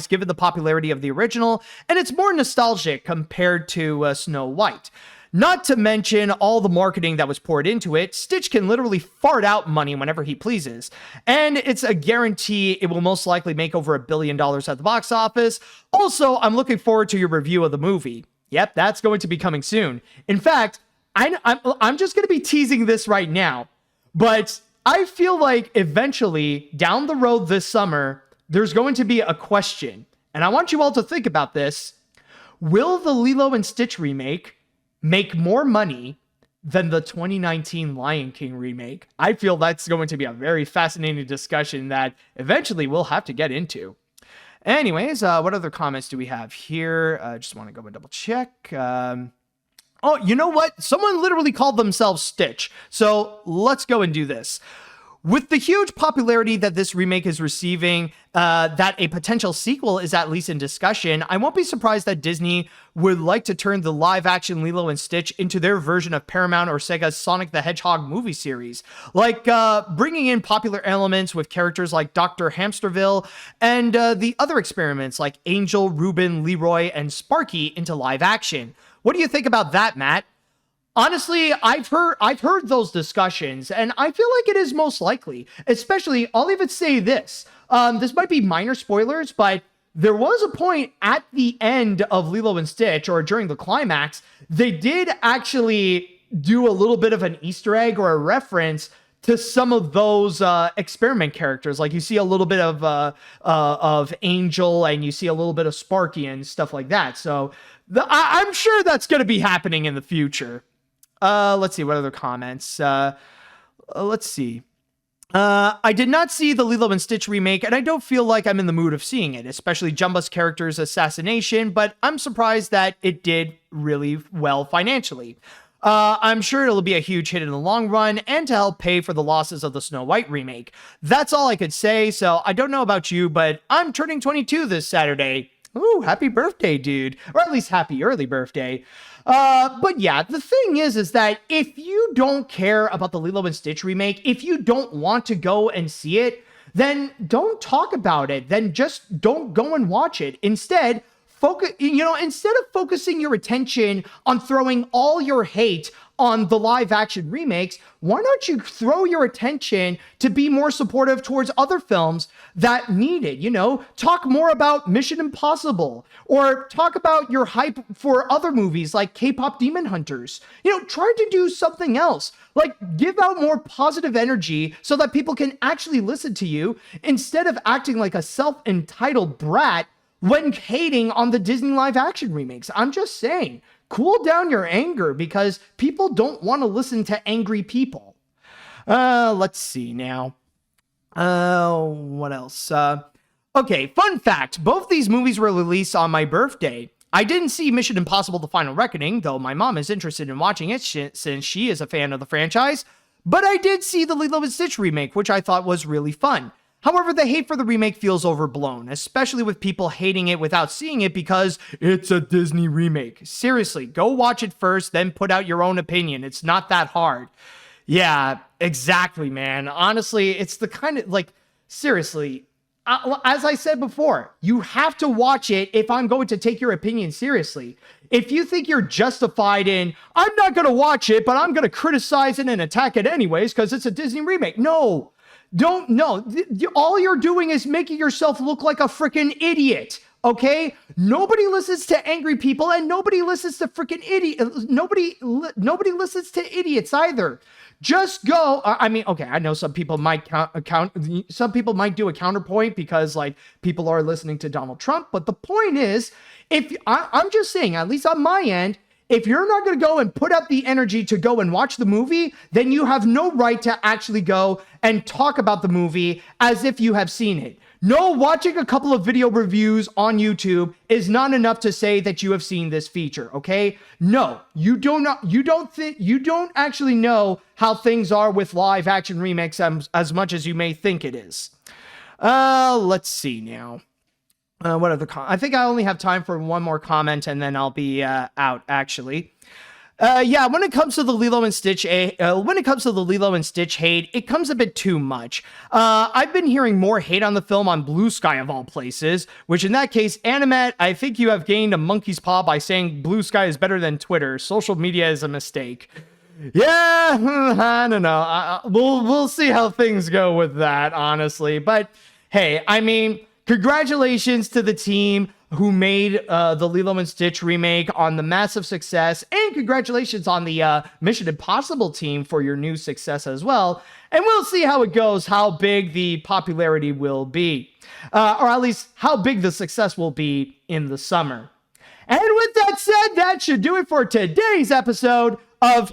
given the popularity of the original, and it's more nostalgic compared to Snow White. Not to mention all the marketing that was poured into it. Stitch can literally fart out money whenever he pleases. And it's a guarantee it will most likely make over $1 billion at the box office. Also, I'm looking forward to your review of the movie. Yep, that's going to be coming soon. In fact, I'm just going to be teasing this right now. But I feel like eventually, down the road this summer, there's going to be a question. And I want you all to think about this. Will the Lilo and Stitch remake make more money than the 2019 Lion King remake? I feel that's going to be a very fascinating discussion that eventually we'll have to get into. Anyways, what other comments do we have here? Just want to go and double check. Oh, you know what? Someone literally called themselves Stitch. So let's go and do this. With the huge popularity that this remake is receiving, that a potential sequel is at least in discussion, I won't be surprised that Disney would like to turn the live-action Lilo and Stitch into their version of Paramount or Sega's Sonic the Hedgehog movie series, like bringing in popular elements with characters like Dr. Hamsterville and the other experiments like Angel, Reuben, Leroy, and Sparky into live action. What do you think about that, Matt? Honestly, I've heard those discussions, and I feel like it is most likely. Especially, I'll even say this. This might be minor spoilers, but there was a point at the end of Lilo and Stitch, or during the climax, they did actually do a little bit of an Easter egg or a reference to some of those experiment characters. Like you see a little bit of Angel, and you see a little bit of Sparky and stuff like that. So I'm sure that's going to be happening in the future. Let's see, what other comments? Let's see. I did not see the Lilo and Stitch remake, and I don't feel like I'm in the mood of seeing it, especially Jumba's character's assassination, but I'm surprised that it did really well financially. I'm sure it'll be a huge hit in the long run and to help pay for the losses of the Snow White remake. That's all I could say, so I don't know about you, but I'm turning 22 this Saturday. Ooh, happy birthday, dude. Or at least happy early birthday. But yeah, the thing is that if you don't care about the Lilo and Stitch remake, if you don't want to go and see it, then don't talk about it. Then just don't go and watch it. Instead, instead of focusing your attention on throwing all your hate on the live action remakes, why don't you throw your attention to be more supportive towards other films that need it? Talk more about Mission Impossible, or talk about your hype for other movies like K-Pop Demon Hunters. Try to do something else. Like, give out more positive energy so that people can actually listen to you instead of acting like a self-entitled brat when hating on the Disney live action remakes. I'm just saying. Cool down your anger, because people don't want to listen to angry people. Let's see now. What else? Okay, fun fact. Both these movies were released on my birthday. I didn't see Mission Impossible: The Final Reckoning, though my mom is interested in watching it since she is a fan of the franchise. But I did see the Lilo and Stitch remake, which I thought was really fun. However, the hate for the remake feels overblown, especially with people hating it without seeing it because it's a Disney remake. Seriously, go watch it first, then put out your own opinion. It's not that hard. Yeah, exactly, man. Honestly, it's the kind of, seriously, as I said before, you have to watch it if I'm going to take your opinion seriously. If you think you're justified in, I'm not going to watch it, but I'm going to criticize it and attack it anyways because it's a Disney remake. No, don't. No, all you're doing is making yourself look like a freaking idiot. Okay? Nobody listens to angry people, and nobody listens to freaking idiots. Nobody listens to idiots either. Just go. I mean, okay, I know some people might some people might do a counterpoint because like people are listening to Donald Trump, but the point is, if I'm just saying, at least on my end, if you're not going to go and put up the energy to go and watch the movie, then you have no right to actually go and talk about the movie as if you have seen it. No, watching a couple of video reviews on YouTube is not enough to say that you have seen this feature, okay? No, you don't actually know how things are with live action remakes as much as you may think it is. Let's see now. What other I think I only have time for one more comment and then I'll be out actually. Yeah, when it comes to the Lilo and Stitch, hate, it comes a bit too much. I've been hearing more hate on the film on Blue Sky of all places, which in that case, AniMat, I think you have gained a monkey's paw by saying Blue Sky is better than Twitter. Social media is a mistake. Yeah, I don't know. We'll see how things go with that, honestly. But hey, I mean, congratulations to the team who made the Lilo and Stitch remake on the massive success, and congratulations on the Mission Impossible team for your new success as well. And we'll see how it goes, how big the popularity will be, or at least how big the success will be in the summer. And with that said, that should do it for today's episode of,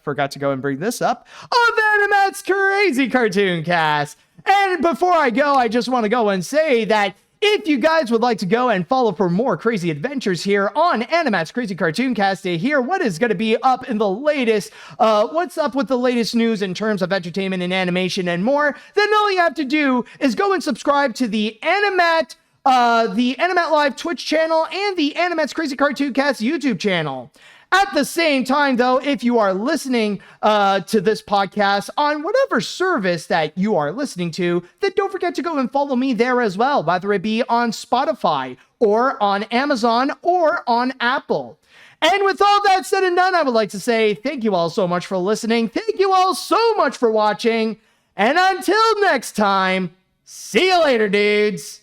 forgot to go and bring this up, of AniMat's Crazy Cartoon Cast. And before I go, I just want to go and say that if you guys would like to go and follow for more crazy adventures here on AniMat's Crazy Cartoon Cast to hear what is going to be up in the latest, what's up with the latest news in terms of entertainment and animation and more, then all you have to do is go and subscribe to the AniMat Live Twitch channel and the AniMat's Crazy Cartoon Cast YouTube channel. At the same time, though, if you are listening to this podcast on whatever service that you are listening to, then don't forget to go and follow me there as well, whether it be on Spotify or on Amazon or on Apple. And with all that said and done, I would like to say thank you all so much for listening. Thank you all so much for watching. And until next time, see you later, dudes.